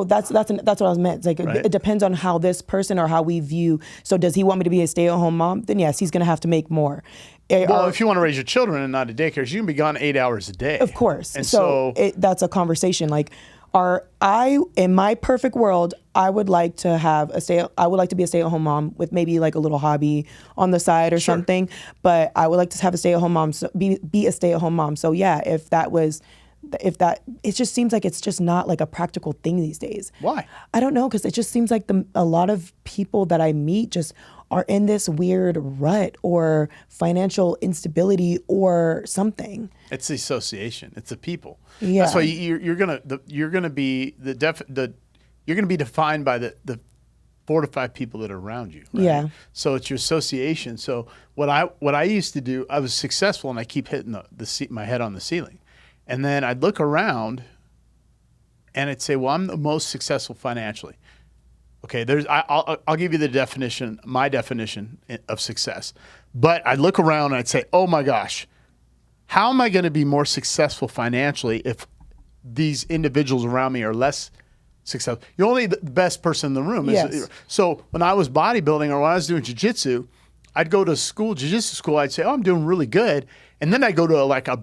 Speaker 2: that's what I was meant. It's like,
Speaker 1: right.
Speaker 2: It depends on how this person or how we view. So does he want me to be a stay-at-home mom? Then yes, he's going to have to make more.
Speaker 1: Well, if you want to raise your children and not a daycare, you can be gone 8 hours a day.
Speaker 2: Of course.
Speaker 1: And
Speaker 2: that's a conversation. Like, in my perfect world, I would like to be a stay-at-home mom with maybe like a little hobby on the side or something. But I would like to have a stay-at-home mom, be a stay-at-home mom. So yeah, it just seems like it's just not like a practical thing these days.
Speaker 1: Why?
Speaker 2: I don't know, because it just seems like a lot of people that I meet just are in this weird rut or financial instability or something.
Speaker 1: It's the association. It's the people.
Speaker 2: Yeah.
Speaker 1: That's why you're gonna be defined by the 4 to 5 people that are around you. Right?
Speaker 2: Yeah.
Speaker 1: So it's your association. So what I used to do, I was successful, and I keep hitting my head on the ceiling. And then I'd look around and I'd say, well, I'm the most successful financially. Okay, I'll give you my definition of success. But I'd look around and I'd say, oh my gosh, how am I going to be more successful financially if these individuals around me are less successful? You're only the best person in the room.
Speaker 2: Yes.
Speaker 1: So when I was bodybuilding or when I was doing jiu-jitsu, I'd go to jiu-jitsu school, I'd say, oh, I'm doing really good. And then I'd go to like a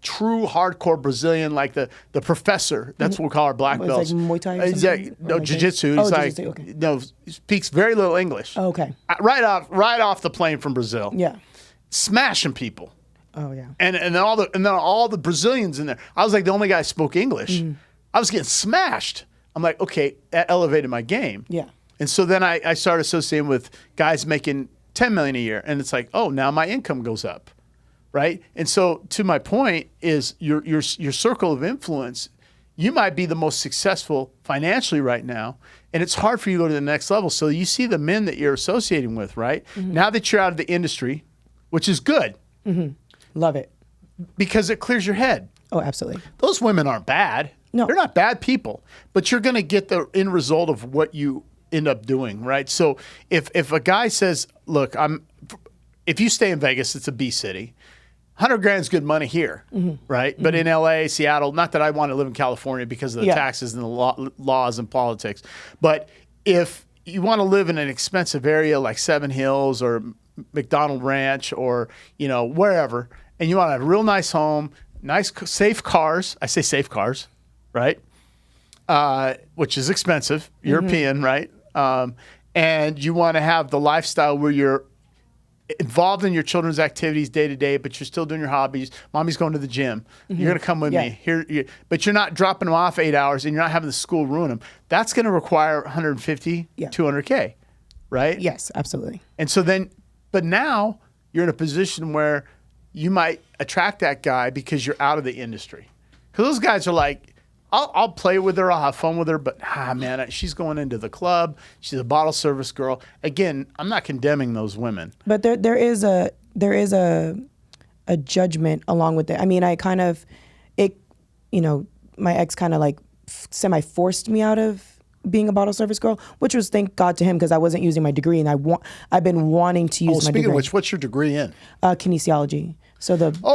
Speaker 1: true hardcore Brazilian, like the professor. That's what we call our black belts.
Speaker 2: Like Muay Thai or something?
Speaker 1: No, jiu-jitsu. He's
Speaker 2: jiu-jitsu, okay.
Speaker 1: No, he speaks very little English.
Speaker 2: Oh, okay.
Speaker 1: Right off the plane from Brazil.
Speaker 2: Yeah.
Speaker 1: Smashing people.
Speaker 2: Oh yeah.
Speaker 1: And then all the Brazilians in there. I was like the only guy who spoke English. I was getting smashed. I'm like, okay, that elevated my game.
Speaker 2: Yeah.
Speaker 1: And so then I started associating with guys making $10 million a year, and it's like, oh, now my income goes up. Right? And so to my point is your circle of influence, you might be the most successful financially right now, and it's hard for you to go to the next level. So you see the men that you're associating with, right? Now that you're out of the industry, which is good.
Speaker 2: Love it.
Speaker 1: Because it clears your head.
Speaker 2: Oh, absolutely.
Speaker 1: Those women aren't bad.
Speaker 2: No.
Speaker 1: They're not bad people, but you're going to get the end result of what you end up doing, right? So if a guy says, look, if you stay in Vegas, it's a B city. 100 grand is good money here, right? But in LA, Seattle, not that I want to live in California because of the taxes and the laws and politics, but if you want to live in an expensive area like Seven Hills or McDonald Ranch or, wherever, and you want a real nice home, nice, safe cars. I say safe cars, right? Which is expensive, European, right? And you want to have the lifestyle where you're involved in your children's activities day to day, but you're still doing your hobbies. Mommy's going to the gym. You're going to come with me here, but you're not dropping them off 8 hours and you're not having the school ruin them. That's going to require 150, 200K, right?
Speaker 2: Yes, absolutely.
Speaker 1: And so but now you're in a position where you might attract that guy because you're out of the industry. Because those guys are like, I'll play with her, I'll have fun with her, but man, she's going into the club. She's a bottle service girl. Again, I'm not condemning those women.
Speaker 2: But there is a judgment along with it. I mean, my ex kind of like semi forced me out of being a bottle service girl, which was thank God to him because I wasn't using my degree, and I've been wanting to use my degree.
Speaker 1: Speaking of which, what's your degree in?
Speaker 2: Kinesiology. So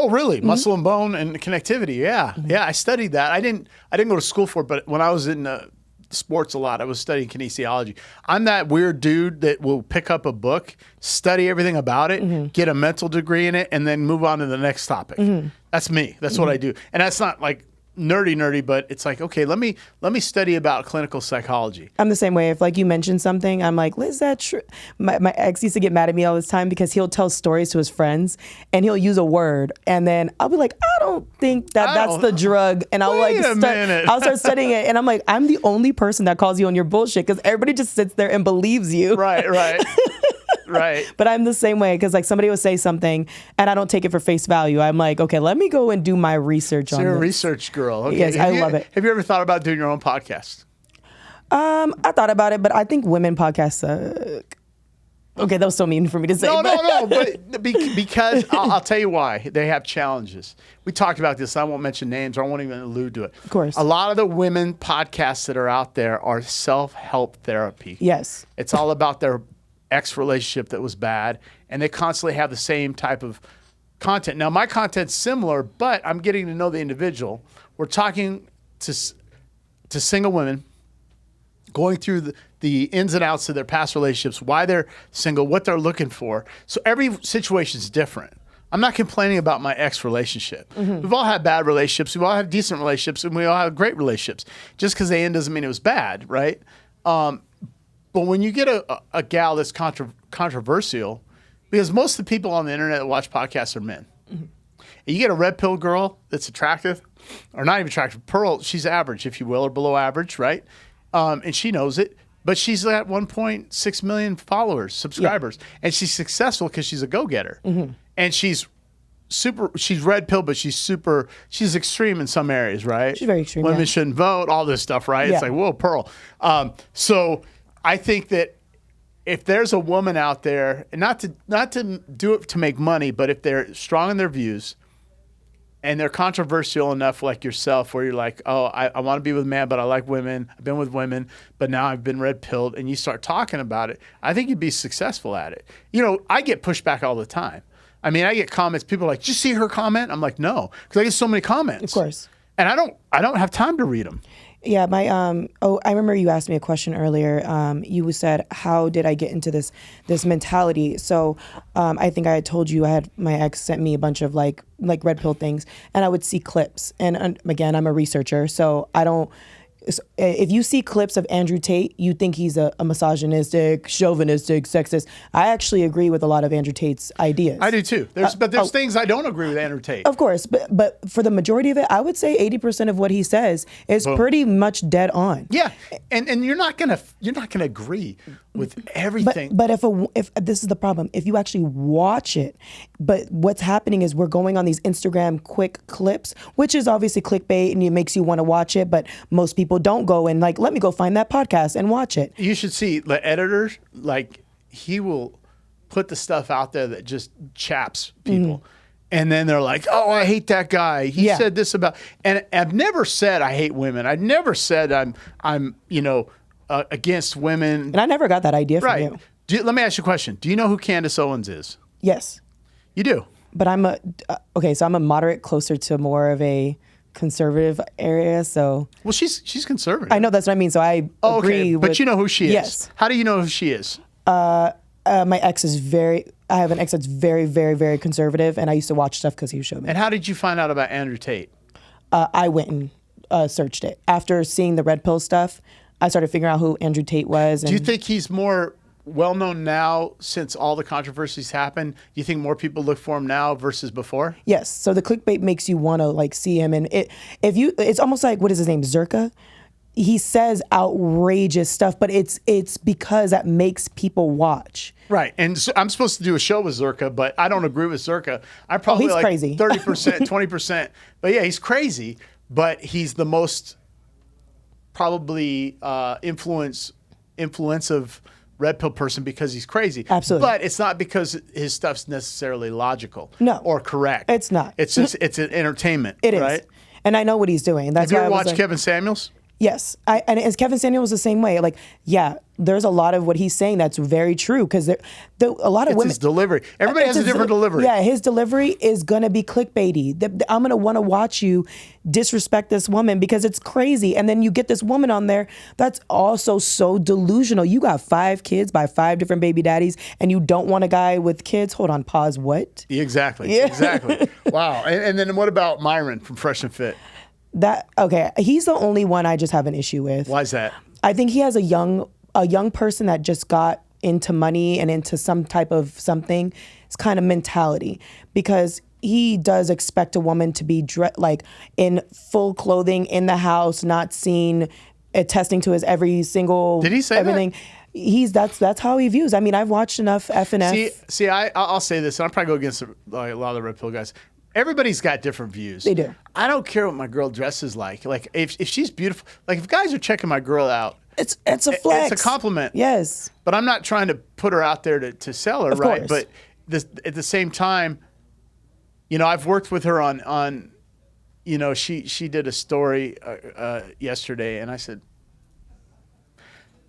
Speaker 1: really? Muscle and bone and connectivity. Yeah. Yeah. I studied that. I didn't go to school for it, but when I was in sports a lot, I was studying kinesiology. I'm that weird dude that will pick up a book, study everything about it, get a mental degree in it, and then move on to the next topic. That's me. That's what I do. And that's not like nerdy, but it's like, okay, let me study about clinical psychology.
Speaker 2: I'm the same way. If like you mentioned something, I'm like, is that true? My ex used to get mad at me all this time because he'll tell stories to his friends and he'll use a word, and then I'll be like, I don't think that's the drug, and I'll I'll start studying it, and I'm like, I'm the only person that calls you on your bullshit because everybody just sits there and believes you.
Speaker 1: Right. Right.
Speaker 2: But I'm the same way because like somebody will say something and I don't take it for face value. I'm like, okay, let me go and do my research on this.
Speaker 1: You're a research girl. Okay.
Speaker 2: Yes, I love it.
Speaker 1: Have you ever thought about doing your own podcast?
Speaker 2: I thought about it, but I think women podcasts suck. Okay, that was so mean for me to say.
Speaker 1: No, but because I'll tell you why. They have challenges. We talked about this. I won't mention names, or I won't even allude to it.
Speaker 2: Of course.
Speaker 1: A lot of the women podcasts that are out there are self-help therapy.
Speaker 2: Yes.
Speaker 1: It's all about their ex-relationship that was bad, and they constantly have the same type of content. Now, my content's similar, but I'm getting to know the individual. We're talking to single women, going through the ins and outs of their past relationships, why they're single, what they're looking for. So every situation is different. I'm not complaining about my ex-relationship. We've all had bad relationships. We've all had decent relationships, and we all have great relationships. Just because they end doesn't mean it was bad, right? But when you get a gal that's controversial, because most of the people on the internet that watch podcasts are men. And you get a red pill girl that's attractive, or not even attractive, Pearl, she's average, if you will, or below average, right? And she knows it, but she's at 1.6 million followers, subscribers. Yeah. And she's successful because she's a go-getter. And she's red pill, but she's extreme in some areas, right?
Speaker 2: She's very extreme.
Speaker 1: Women shouldn't vote, all this stuff, right? Yeah. It's like, whoa, Pearl. So I think that if there's a woman out there, and not to do it to make money, but if they're strong in their views and they're controversial enough, like yourself, where you're like, oh, I want to be with men, but I like women. I've been with women, but now I've been red pilled, and you start talking about it, I think you'd be successful at it. I get pushback all the time. I mean, I get comments. People are like, did you see her comment? I'm like, no, because I get so many comments.
Speaker 2: Of course.
Speaker 1: And I don't have time to read them.
Speaker 2: Yeah, I remember you asked me a question earlier. You said, how did I get into this mentality? So I think I had told you my ex sent me a bunch of like red pill things, and I would see clips. And again, I'm a researcher, so I don't. If you see clips of Andrew Tate, you think he's a misogynistic, chauvinistic, sexist. I actually agree with a lot of Andrew Tate's ideas.
Speaker 1: I do too. There's things I don't agree with Andrew Tate.
Speaker 2: Of course, but for the majority of it, I would say 80% of what he says is pretty much dead on.
Speaker 1: Yeah, and you're not gonna agree with everything.
Speaker 2: But if this is the problem, if you actually watch it, but what's happening is we're going on these Instagram quick clips, which is obviously clickbait and it makes you want to watch it, but most people don't go and like, let me go find that podcast and watch it.
Speaker 1: You should see the editor, like he will put the stuff out there that just chaps people. And then they're like, oh, I hate that guy. He said this about, and I've never said I hate women. I never said I'm against women.
Speaker 2: And I never got that idea from you.
Speaker 1: Let me ask you a question. Do you know who Candace Owens is?
Speaker 2: Yes.
Speaker 1: You do?
Speaker 2: But I'm a moderate, closer to more of a conservative area, so.
Speaker 1: Well, she's conservative.
Speaker 2: I know, that's what I mean, so I agree with.
Speaker 1: But you know who she is?
Speaker 2: Yes.
Speaker 1: How do you know who she is?
Speaker 2: My ex is I have an ex that's very, very, very conservative, and I used to watch stuff because he showed me.
Speaker 1: And how did you find out about Andrew Tate?
Speaker 2: I went and searched it. After seeing the red pill stuff, I started figuring out who Andrew Tate was. And
Speaker 1: do you think he's more well-known now since all the controversies happened? Do you think more people look for him now versus before?
Speaker 2: Yes. So the clickbait makes you want to like see him. And it's almost like, what is his name? Zerka. He says outrageous stuff, but it's because that makes people watch.
Speaker 1: Right. And so I'm supposed to do a show with Zerka, but I don't agree with Zerka. I'm probably
Speaker 2: he's
Speaker 1: like
Speaker 2: crazy.
Speaker 1: 30%, 20%. But yeah, he's crazy, but he's the most probably influensive red pill person because he's crazy.
Speaker 2: Absolutely.
Speaker 1: But it's not because his stuff's necessarily logical or correct.
Speaker 2: It's not.
Speaker 1: It's just it's an entertainment.
Speaker 2: It is.
Speaker 1: Right?
Speaker 2: And I know what he's doing. That's
Speaker 1: Have you
Speaker 2: why
Speaker 1: ever
Speaker 2: I was
Speaker 1: watched
Speaker 2: like,
Speaker 1: Kevin Samuels?
Speaker 2: Yes. And as Kevin Samuels was the same way. Like, yeah, there's a lot of what he's saying that's very true because a lot of
Speaker 1: It's
Speaker 2: women.
Speaker 1: his delivery. Everybody has a different delivery.
Speaker 2: Yeah, his delivery is going to be clickbaity. I'm going to want to watch you disrespect this woman because it's crazy. And then you get this woman on there that's also so delusional. You got 5 kids by 5 different baby daddies and you don't want a guy with kids. Hold on, pause, what?
Speaker 1: Exactly.
Speaker 2: Yeah.
Speaker 1: Exactly. Wow. And then what about Myron from Fresh and Fit?
Speaker 2: Okay, he's the only one I just have an issue with.
Speaker 1: Why is that?
Speaker 2: I think he has a young person that just got into money and into some type of something. It's kind of mentality because he does expect a woman to be like in full clothing in the house, not seen, attesting to his every single.
Speaker 1: Did he say
Speaker 2: everything?
Speaker 1: That?
Speaker 2: That's how he views. I mean, I've watched enough F&F.
Speaker 1: See, I'll say this, and I'll probably go against like a lot of the red pill guys. Everybody's got different views.
Speaker 2: They do.
Speaker 1: I don't care what my girl dresses like. Like if she's beautiful, like if guys are checking my girl out,
Speaker 2: it's a flex.
Speaker 1: It's a compliment.
Speaker 2: Yes.
Speaker 1: But I'm not trying to put her out there to sell her,
Speaker 2: Of
Speaker 1: right?
Speaker 2: course.
Speaker 1: But at the same time, you know, I've worked with her on you know, she did a story yesterday, and I said,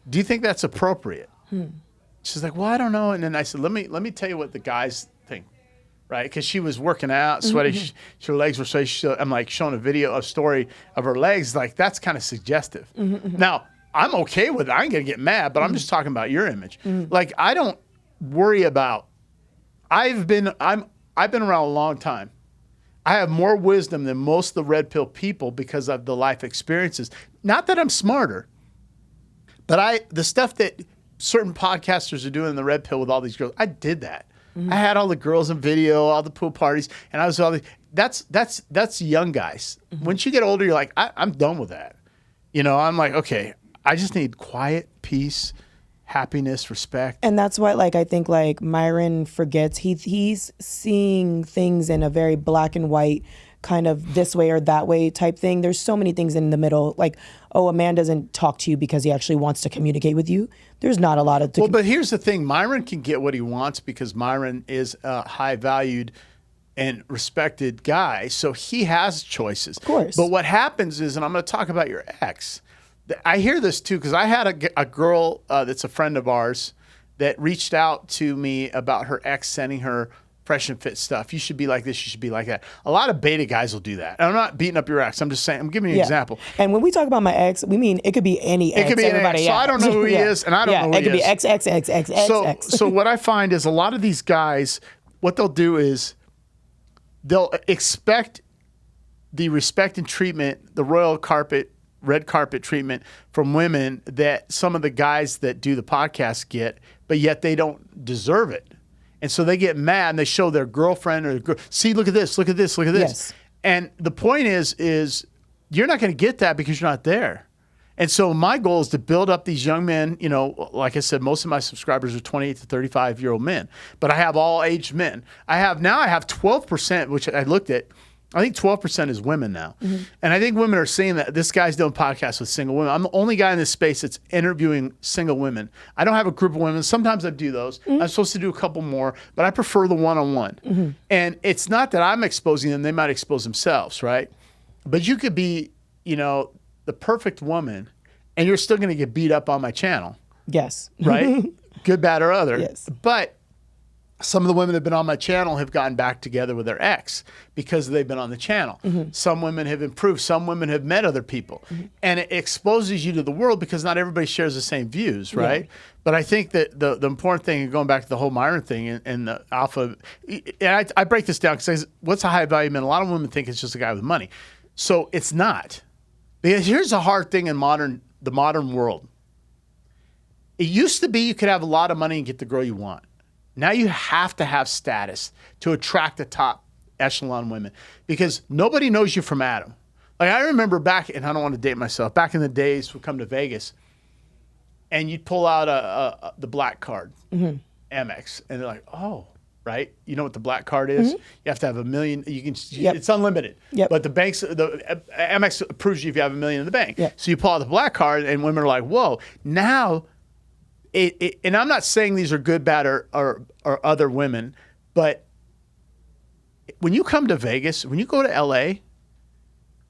Speaker 1: "Do you think that's appropriate?" She's like, "Well, I don't know." And then I said, "Let me tell you what the guys think." Right, because she was working out, sweaty. Her legs were sweaty. I'm like showing a story of her legs. Like that's kind of suggestive. Now I'm okay with it. I ain't gonna get mad, but I'm just talking about your image. Like I don't worry about. I've been around a long time. I have more wisdom than most of the red pill people because of the life experiences. Not that I'm smarter, but the stuff that certain podcasters are doing in the red pill with all these girls, I did that. I had all the girls in video, all the pool parties, and I was all the. That's young guys. Once you get older, you're like, I'm done with that. You know, I'm like, okay, I just need quiet, peace, happiness, respect.
Speaker 2: And that's why, like, I think like Myron forgets he's seeing things in a very black and white kind of this way or that way type thing. There's so many things in the middle. Like, oh, a man doesn't talk to you because he actually wants to communicate with you. There's not a lot of.
Speaker 1: Well, but here's the thing: Myron can get what he wants because Myron is a high valued and respected guy, so he has choices.
Speaker 2: Of course.
Speaker 1: But what happens is, and I'm going to talk about your ex. I hear this too because I had a girl that's a friend of ours that reached out to me about her ex sending her Fresh and Fit stuff. You should be like this. You should be like that. A lot of beta guys will do that. And I'm not beating up your ex. I'm just saying. I'm giving you an example.
Speaker 2: And when we talk about my ex, we mean it could be any ex.
Speaker 1: It could be an ex. So I don't know who he is, and I don't know who he is.
Speaker 2: It could be X, X, X, X, X, X.
Speaker 1: So what I find is a lot of these guys, what they'll do is they'll expect the respect and treatment, the red carpet treatment from women that some of the guys that do the podcast get, but yet they don't deserve it. And so they get mad and they show their girlfriend or see, look at this, look at this, look at this.
Speaker 2: Yes.
Speaker 1: And the point is you're not going to get that because you're not there. And so my goal is to build up these young men. You know, like I said, most of my subscribers are 28 to 35-year-old men, but I have all aged men. I have 12%, which I looked at. I think 12% is women now. And I think women are seeing that this guy's doing podcasts with single women. I'm the only guy in this space that's interviewing single women. I don't have a group of women. Sometimes I do those. I'm supposed to do a couple more, but I prefer the one-on-one. And it's not that I'm exposing them. They might expose themselves, right? But you could be, you know, the perfect woman, and you're still going to get beat up on my channel.
Speaker 2: Yes.
Speaker 1: Right? Good, bad, or other.
Speaker 2: Yes.
Speaker 1: But some of the women that have been on my channel have gotten back together with their ex because they've been on the channel. Some women have improved. Some women have met other people. And it exposes you to the world because not everybody shares the same views, right? But I think that the important thing, and going back to the whole Myron thing and the alpha, and I break this down because what's a high value man? A lot of women think it's just a guy with money. So it's not. Because here's a hard thing in the modern world. It used to be you could have a lot of money and get the girl you want. Now you have to have status to attract the top echelon women because nobody knows you from Adam. Like I remember back, and I don't want to date myself, back in the days we'd come to Vegas and you'd pull out the black card, Amex, and they're like, oh, right? You know what the black card is? You have to have $1 million. It's unlimited. But the banks, the Amex approves you if you have $1 million in the bank. So you pull out the black card and women are like, whoa. Now, and I'm not saying these are good, bad, or other women, but when you come to Vegas, when you go to LA,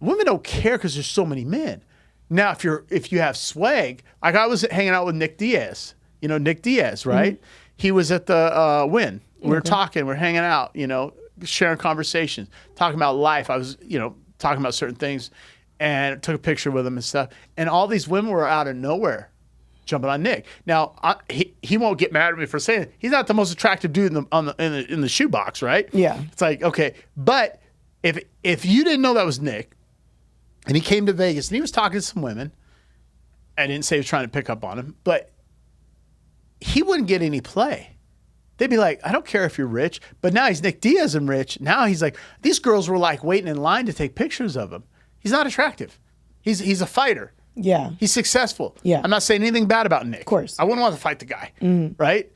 Speaker 1: women don't care because there's so many men. Now, if you have swag, like I was hanging out with Nick Diaz, you know Nick Diaz, right? He was at the Wynn. We were talking, we're hanging out, you know, sharing conversations, talking about life. I was, you know, talking about certain things, and took a picture with him and stuff. And all these women were out of nowhere jumping on Nick. Now he won't get mad at me for saying it. He's not the most attractive dude in the shoebox, right? Yeah. It's like, okay, but if you didn't know that was Nick, and he came to Vegas and he was talking to some women, I didn't say he was trying to pick up on him, but he wouldn't get any play. They'd be like, I don't care if you're rich, but now he's Nick Diaz and rich. Now he's like, these girls were like waiting in line to take pictures of him. He's not attractive. He's a fighter. Yeah. He's successful. Yeah. I'm not saying anything bad about Nick. Of course. I wouldn't want to fight the guy, right?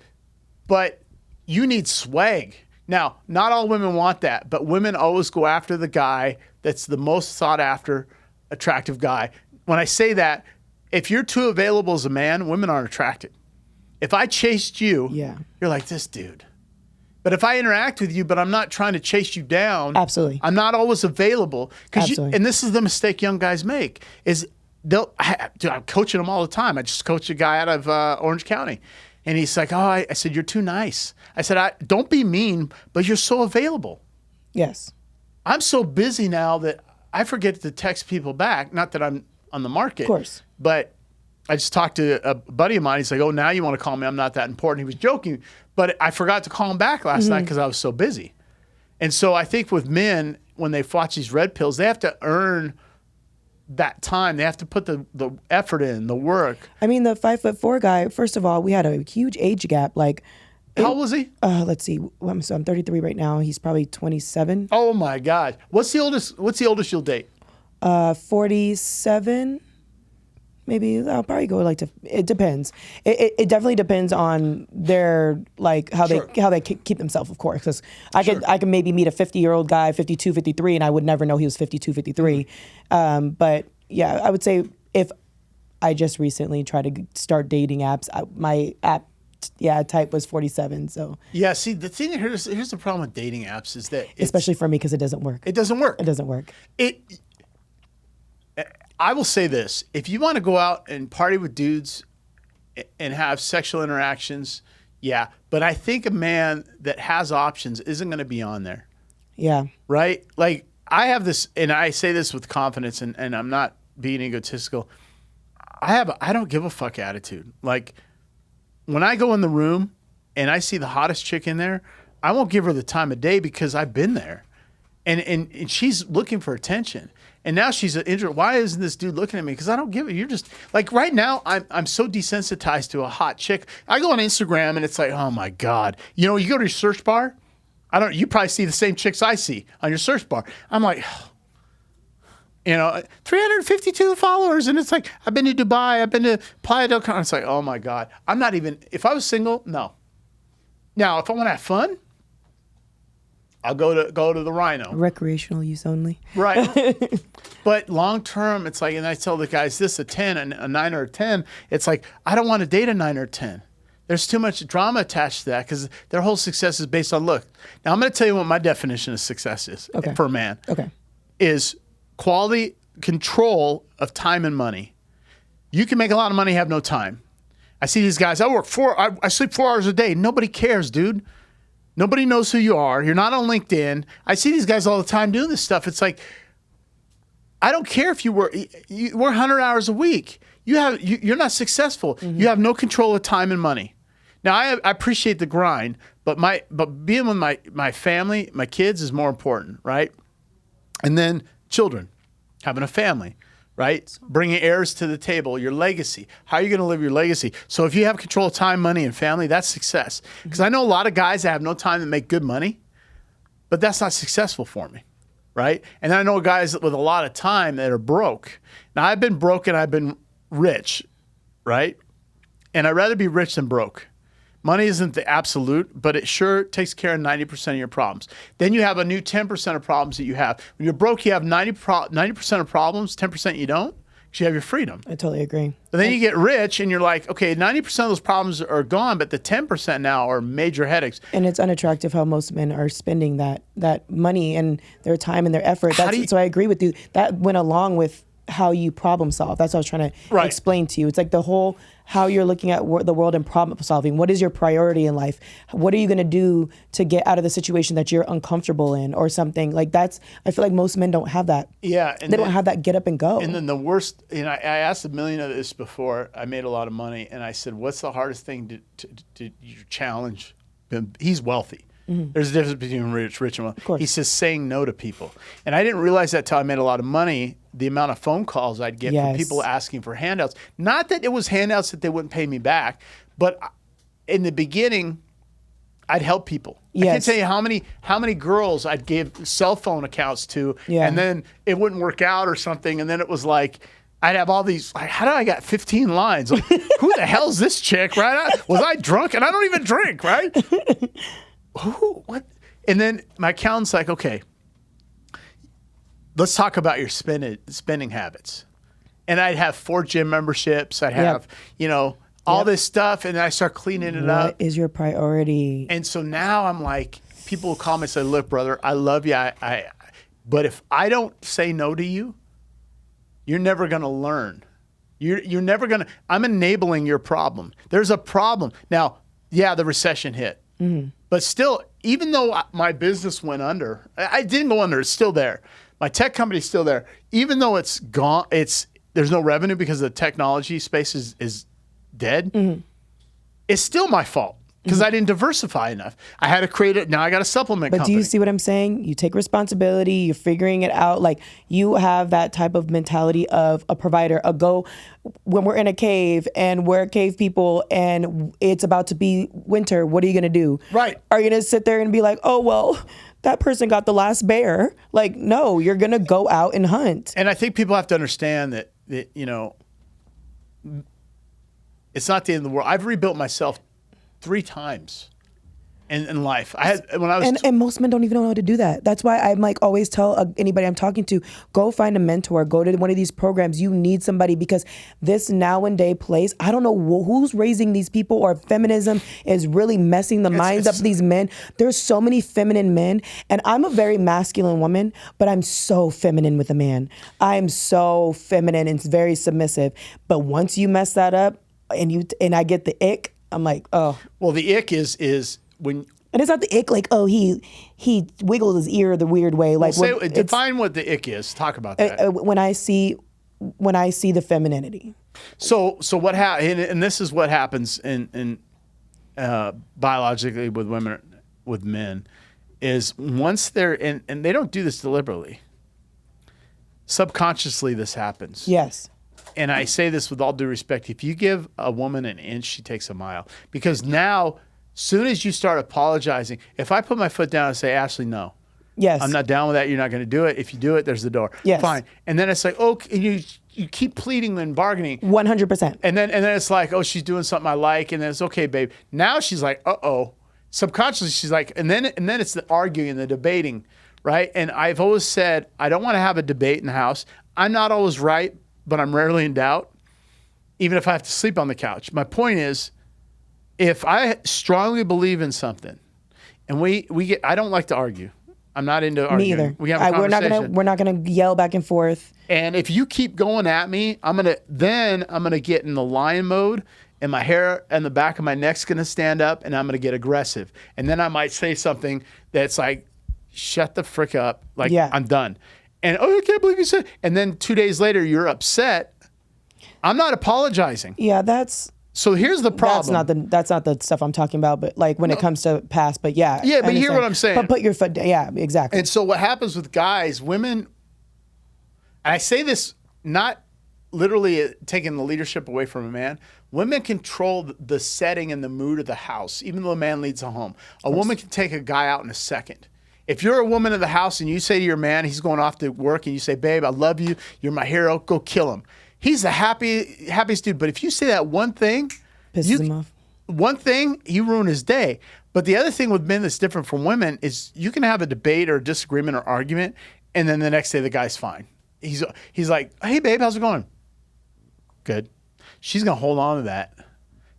Speaker 1: But you need swag. Now, not all women want that, but women always go after the guy that's the most sought after, attractive guy. When I say that, if you're too available as a man, women aren't attracted. If I chased you, you're like, this dude. But if I interact with you, but I'm not trying to chase you down, I'm not always available. And this is the mistake young guys make, is I'm coaching them all the time. I just coached a guy out of Orange County. And he's like, oh, I said, you're too nice. I said, don't be mean, but you're so available. Yes. I'm so busy now that I forget to text people back. Not that I'm on the market. Of course. But I just talked to a buddy of mine. He's like, oh, now you want to call me. I'm not that important. He was joking. But I forgot to call him back last night because I was so busy. And so I think with men, when they watch these red pills, they have to earn that time. They have to put the effort in, the work.
Speaker 2: I mean, the 5'4" guy, first of all, we had a huge age gap. Like,
Speaker 1: how old was he?
Speaker 2: Let's see. I'm 33 right now. He's probably 27.
Speaker 1: Oh my God. What's the oldest you'll date?
Speaker 2: 47. Maybe I'll probably go it depends. It definitely depends on their, like, how they keep themselves, of course. Because I could maybe meet a 50-year-old guy, 52, 53, and I would never know he was 52, 53. But yeah, I would say if I just recently tried to start dating apps, my app type was 47. So
Speaker 1: yeah, see, the thing here's the problem with dating apps is that
Speaker 2: especially for me, because it doesn't work.
Speaker 1: It doesn't work.
Speaker 2: It doesn't work.
Speaker 1: I will say this: if you want to go out and party with dudes and have sexual interactions, yeah. But I think a man that has options isn't going to be on there. Yeah. Right? Like, I have this, and I say this with confidence, and I'm not being egotistical. I don't give a fuck attitude. Like, when I go in the room and I see the hottest chick in there, I won't give her the time of day because I've been there. And she's looking for attention. And now she's interested. Why isn't this dude looking at me? Because I don't give it. You're just, like, right now, I'm so desensitized to a hot chick. I go on Instagram and it's like, oh my God. You know, you go to your search bar. You probably see the same chicks I see on your search bar. I'm like, you know, 352 followers. And it's like, I've been to Dubai. I've been to Playa del Carmen. It's like, oh my God. I'm not even, if I was single, no. Now, if I want to have fun, I'll go to the Rhino.
Speaker 2: Recreational use only.
Speaker 1: Right. But long term, it's like, and I tell the guys this, a 10, a 9 or a 10, it's like, I don't want to date a 9 or a 10. There's too much drama attached to that because their whole success is based on look. Now, I'm going to tell you what my definition of success is for a man. Okay. Is quality control of time and money. You can make a lot of money, have no time. I see these guys, I sleep 4 hours a day. Nobody cares, dude. Nobody knows who you are. You're not on LinkedIn. I see these guys all the time doing this stuff. It's like, I don't care if you work 100 hours a week. You're not successful. Mm-hmm. You have no control of time and money. Now, I appreciate the grind, but being with my family, my kids is more important, right? And then children, having a family, right? Bringing heirs to the table, your legacy. How are you going to live your legacy? So if you have control of time, money, and family, that's success. Because I know a lot of guys that have no time to make good money, but that's not successful for me, right? And then I know guys with a lot of time that are broke. Now, I've been broke and I've been rich, right? And I'd rather be rich than broke. Money isn't the absolute, but it sure takes care of 90% of your problems. Then you have a new 10% of problems that you have. When you're broke, you have 90% of problems, 10% you don't, because you have your freedom.
Speaker 2: I totally agree.
Speaker 1: But then you get rich and you're like, okay, 90% of those problems are gone, but the 10% now are major headaches.
Speaker 2: And it's unattractive how most men are spending that money and their time and their effort. So I agree with you. That went along with how you problem solve. That's what I was trying to explain to you. It's like the whole how you're looking at the world and problem solving. What is your priority in life? What are you going to do to get out of the situation that you're uncomfortable in or something? Like I feel like most men don't have that.
Speaker 1: Yeah.
Speaker 2: They don't have that get up and go.
Speaker 1: And then the worst, I asked a million of this before. I made a lot of money and I said, what's the hardest thing to challenge? He's wealthy. Mm-hmm. There's a difference between rich and wealthy. He says saying no to people. And I didn't realize that till I made a lot of money, the amount of phone calls I'd get from people asking for handouts. Not that it was handouts that they wouldn't pay me back, but in the beginning, I'd help people. Yes. I can't tell you how many girls I'd give cell phone accounts to, and then it wouldn't work out or something, and then it was like, I'd have all these, like, how do I got 15 lines? Like, who the hell's this chick, right? Was I drunk? And I don't even drink, right? Who? What? And then my accountant's like, okay, let's talk about your spending habits. And I'd have 4 gym memberships. I'd have, all this stuff. And I start cleaning it up.
Speaker 2: What is your priority?
Speaker 1: And so now I'm like, people will call me and say, look, brother, I love you. But if I don't say no to you, you're never going to learn. You're never going to, I'm enabling your problem. There's a problem. Now, the recession hit. Mm-hmm. But still, even though my business went under, I didn't go under, it's still there. My tech company's still there. Even though it's gone, there's no revenue because the technology space is dead. Mm-hmm. It's still my fault because I didn't diversify enough. I had to create it. Now I got a supplement company.
Speaker 2: But do you see what I'm saying? You take responsibility. You're figuring it out. Like you have that type of mentality of a provider. When we're in a cave and we're cave people and it's about to be winter, what are you going to do?
Speaker 1: Right.
Speaker 2: Are you going to sit there and be like, oh, well, that person got the last bear? Like, no, you're going to go out and hunt.
Speaker 1: And I think people have to understand that it's not the end of the world. I've rebuilt myself 3 times in life. And
Speaker 2: most men don't even know how to do that. That's why I'm like always tell anybody I'm talking to, go find a mentor, go to one of these programs. You need somebody because this now and day place, I don't know who's raising these people or feminism is really messing the minds up of these men. There's so many feminine men and I'm a very masculine woman, but I'm so feminine with a man. I'm so feminine and very submissive. But once you mess that up and I get the ick, I'm like, oh.
Speaker 1: Well, the ick is when,
Speaker 2: and it's not the ick like, oh, he wiggled his ear the weird way. Like,
Speaker 1: define what the ick is. Talk about that.
Speaker 2: When I see the femininity.
Speaker 1: So what and this is what happens in biologically with women, with men, is once they're in, and they don't do this deliberately. Subconsciously, this happens.
Speaker 2: Yes.
Speaker 1: And I say this with all due respect. If you give a woman an inch, she takes a mile. Because now, soon as you start apologizing, if I put my foot down and say, Ashley, no.
Speaker 2: Yes.
Speaker 1: I'm not down with that. You're not going to do it. If you do it, there's the door.
Speaker 2: Yes.
Speaker 1: Fine. And then it's like, okay, you keep pleading and bargaining.
Speaker 2: 100%.
Speaker 1: And then it's like, oh, she's doing something I like. And then it's okay, babe. Now she's like, uh-oh. Subconsciously, she's like, and then it's the arguing and the debating, right? And I've always said, I don't want to have a debate in the house. I'm not always right, but I'm rarely in doubt, even if I have to sleep on the couch. My point is, if I strongly believe in something, and I don't like to argue. I'm not into arguing.
Speaker 2: Me either.
Speaker 1: We have a conversation.
Speaker 2: We're not gonna yell back and forth.
Speaker 1: And if you keep going at me, I'm gonna get in the lion mode, and my hair and the back of my neck's going to stand up and I'm going to get aggressive. And then I might say something that's like, shut the frick up. Like, I'm done. And, I can't believe you said, and then 2 days later, you're upset. I'm not apologizing.
Speaker 2: Yeah, that's...
Speaker 1: So here's the problem.
Speaker 2: That's not the stuff I'm talking about, but like when it comes to past, but yeah.
Speaker 1: Yeah, but hear what I'm saying.
Speaker 2: But put your foot down. Yeah, exactly.
Speaker 1: And so what happens with guys, women, and I say this not literally taking the leadership away from a man, women control the setting and the mood of the house, even though a man leads the home. A woman can take a guy out in a second. If you're a woman in the house and you say to your man, he's going off to work, and you say, babe, I love you, you're my hero, go kill him. He's the happiest dude. But if you say that one thing,
Speaker 2: pisses him off.
Speaker 1: One thing, you ruin his day. But the other thing with men that's different from women is you can have a debate or a disagreement or argument, and then the next day the guy's fine. He's like, hey, babe, how's it going? Good. She's going to hold on to that.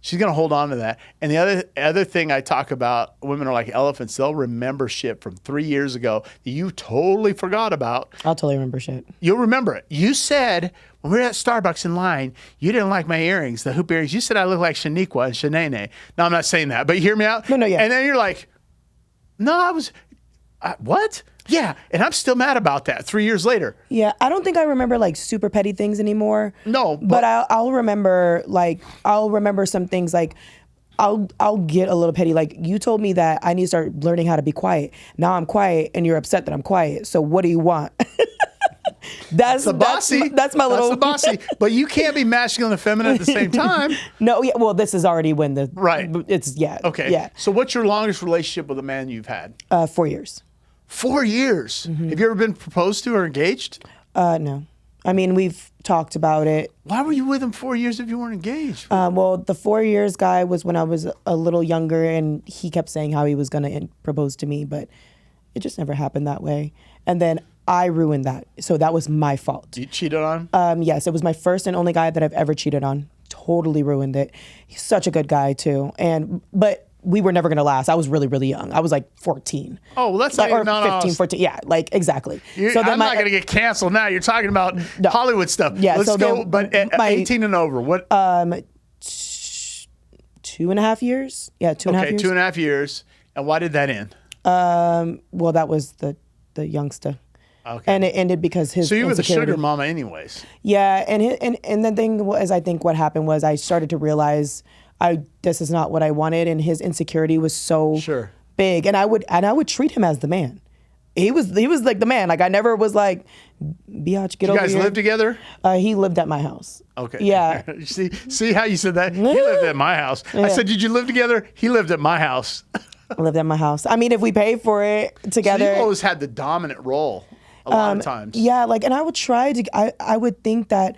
Speaker 1: She's going to hold on to that. And the other thing I talk about, women are like elephants. They'll remember shit from 3 years ago that you totally forgot about.
Speaker 2: I'll totally remember shit.
Speaker 1: You'll remember it. You said, when we were at Starbucks in line, you didn't like my earrings, the hoop earrings. You said I look like Shaniqua and Shanae. No, I'm not saying that, but you hear me out?
Speaker 2: No, yeah.
Speaker 1: And then you're like, no, what? Yeah, and I'm still mad about that 3 years later.
Speaker 2: Yeah, I don't think I remember like super petty things anymore.
Speaker 1: No,
Speaker 2: but I'll remember some things like I'll get a little petty. Like you told me that I need to start learning how to be quiet. Now I'm quiet, and you're upset that I'm quiet. So what do you want? That's the bossy. That's my little.
Speaker 1: That's the bossy. But you can't be masculine and feminine at the same time.
Speaker 2: No, yeah. Well, this is already when the
Speaker 1: right.
Speaker 2: It's
Speaker 1: Okay.
Speaker 2: Yeah.
Speaker 1: So what's your longest relationship with a man you've had?
Speaker 2: 4 years.
Speaker 1: 4 years. Mm-hmm. Have you ever been proposed to or engaged?
Speaker 2: No. I mean, we've talked about it.
Speaker 1: Why were you with him 4 years if you weren't engaged?
Speaker 2: Well, the 4 years guy was when I was a little younger, and he kept saying how he was going to propose to me, but it just never happened that way. And then I ruined that. So that was my fault.
Speaker 1: You cheated on him?
Speaker 2: Yes, it was my first and only guy that I've ever cheated on. Totally ruined it. He's such a good guy too. But we were never going to last. I was really, really young. I was like 14.
Speaker 1: Oh, well, that's
Speaker 2: like,
Speaker 1: or
Speaker 2: no, 15, 14. Yeah, like exactly.
Speaker 1: So I'm not going to get canceled now. You're talking about Hollywood stuff.
Speaker 2: Yeah,
Speaker 1: let's go. But 18 and over, what?
Speaker 2: 2.5 years. Yeah, 2.5 years.
Speaker 1: 2.5 years. And why did that end?
Speaker 2: Well, that was the youngster. Okay. And it ended because his.
Speaker 1: So you were the sugar mama, anyways.
Speaker 2: Yeah, and the thing was, I think what happened was I started to realize this is not what I wanted, and his insecurity was so big, and I would treat him as the man. He was like the man. Like I never was like, biatch, get over here.
Speaker 1: You guys live together?
Speaker 2: He lived at my house.
Speaker 1: Okay.
Speaker 2: Yeah.
Speaker 1: see how you said that? He lived at my house. Yeah. I said, did you live together? He lived at my house.
Speaker 2: I lived at my house. I mean, if we paid for it together.
Speaker 1: So you always had the dominant role a lot of times.
Speaker 2: Yeah, like, and I would try to, I would think that,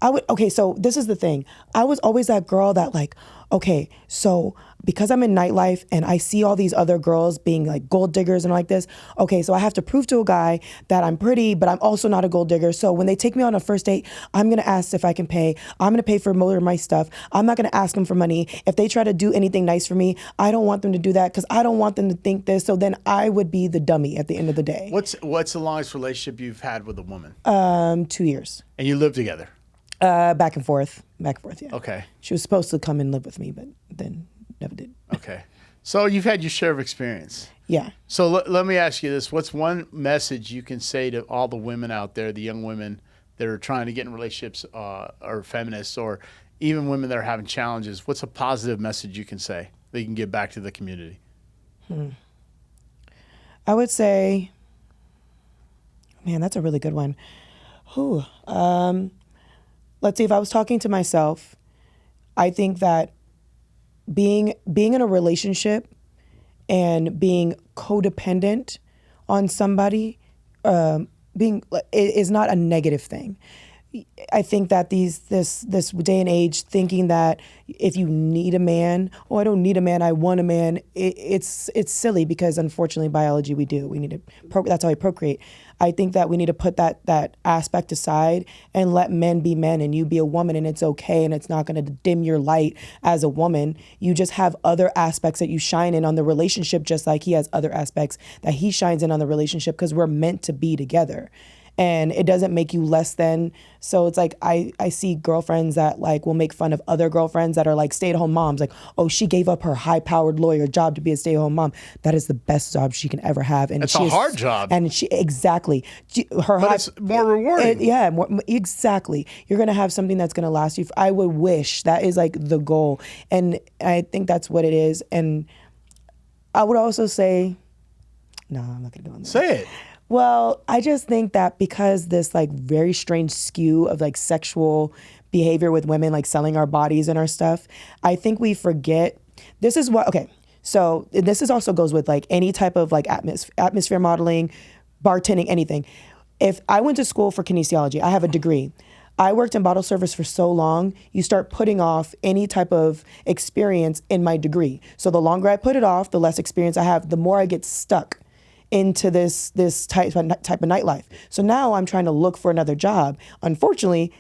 Speaker 2: okay, so this is the thing. I was always that girl that like, okay, so because I'm in nightlife and I see all these other girls being like gold diggers and like this, okay, so I have to prove to a guy that I'm pretty, but I'm also not a gold digger. So when they take me on a first date, I'm going to ask if I can pay. I'm going to pay for more of my stuff. I'm not going to ask them for money. If they try to do anything nice for me, I don't want them to do that because I don't want them to think this. So then I would be the dummy at the end of the day.
Speaker 1: What's the longest relationship you've had with a woman?
Speaker 2: 2 years.
Speaker 1: And you live together?
Speaker 2: Back and forth, yeah.
Speaker 1: Okay.
Speaker 2: She was supposed to come and live with me, but then never did.
Speaker 1: Okay. So you've had your share of experience.
Speaker 2: Yeah.
Speaker 1: So let me ask you this. What's one message you can say to all the women out there, the young women that are trying to get in relationships or feminists or even women that are having challenges? What's a positive message you can say that you can give back to the community?
Speaker 2: I would say, man, that's a really good one. Let's see, if I was talking to myself, I think that being in a relationship and being codependent on somebody is not a negative thing. I think that this day and age, thinking that if you need a man, I don't need a man, I want a man, it's silly because unfortunately biology we do. We need to that's how we procreate. I think that we need to put that aspect aside and let men be men and you be a woman, and it's okay, and it's not going to dim your light as a woman. You just have other aspects that you shine in on the relationship, just like he has other aspects that he shines in on the relationship, because we're meant to be together. and it doesn't make you less than. So it's like I see girlfriends that like will make fun of other girlfriends that are like stay-at-home moms, like, oh, she gave up her high-powered lawyer job to be a stay-at-home mom. That is the best job she can ever have, and
Speaker 1: it's a hard job.
Speaker 2: And
Speaker 1: it's more rewarding.
Speaker 2: Exactly. You're gonna have something that's gonna last you. I would wish that is like the goal, and I think that's what it is. And I would also say, no, I'm not gonna go on there.
Speaker 1: Say it.
Speaker 2: Well, I just think that because this like very strange skew of like sexual behavior with women, like selling our bodies and our stuff, I think we forget. This is what, okay, so this is also goes with like any type of like atmosphere modeling, bartending, anything. If I went to school for kinesiology, I have a degree. I worked in bottle service for so long, you start putting off any type of experience in my degree. So the longer I put it off, the less experience I have, the more I get stuck into this type of nightlife. So now I'm trying to look for another job. Unfortunately,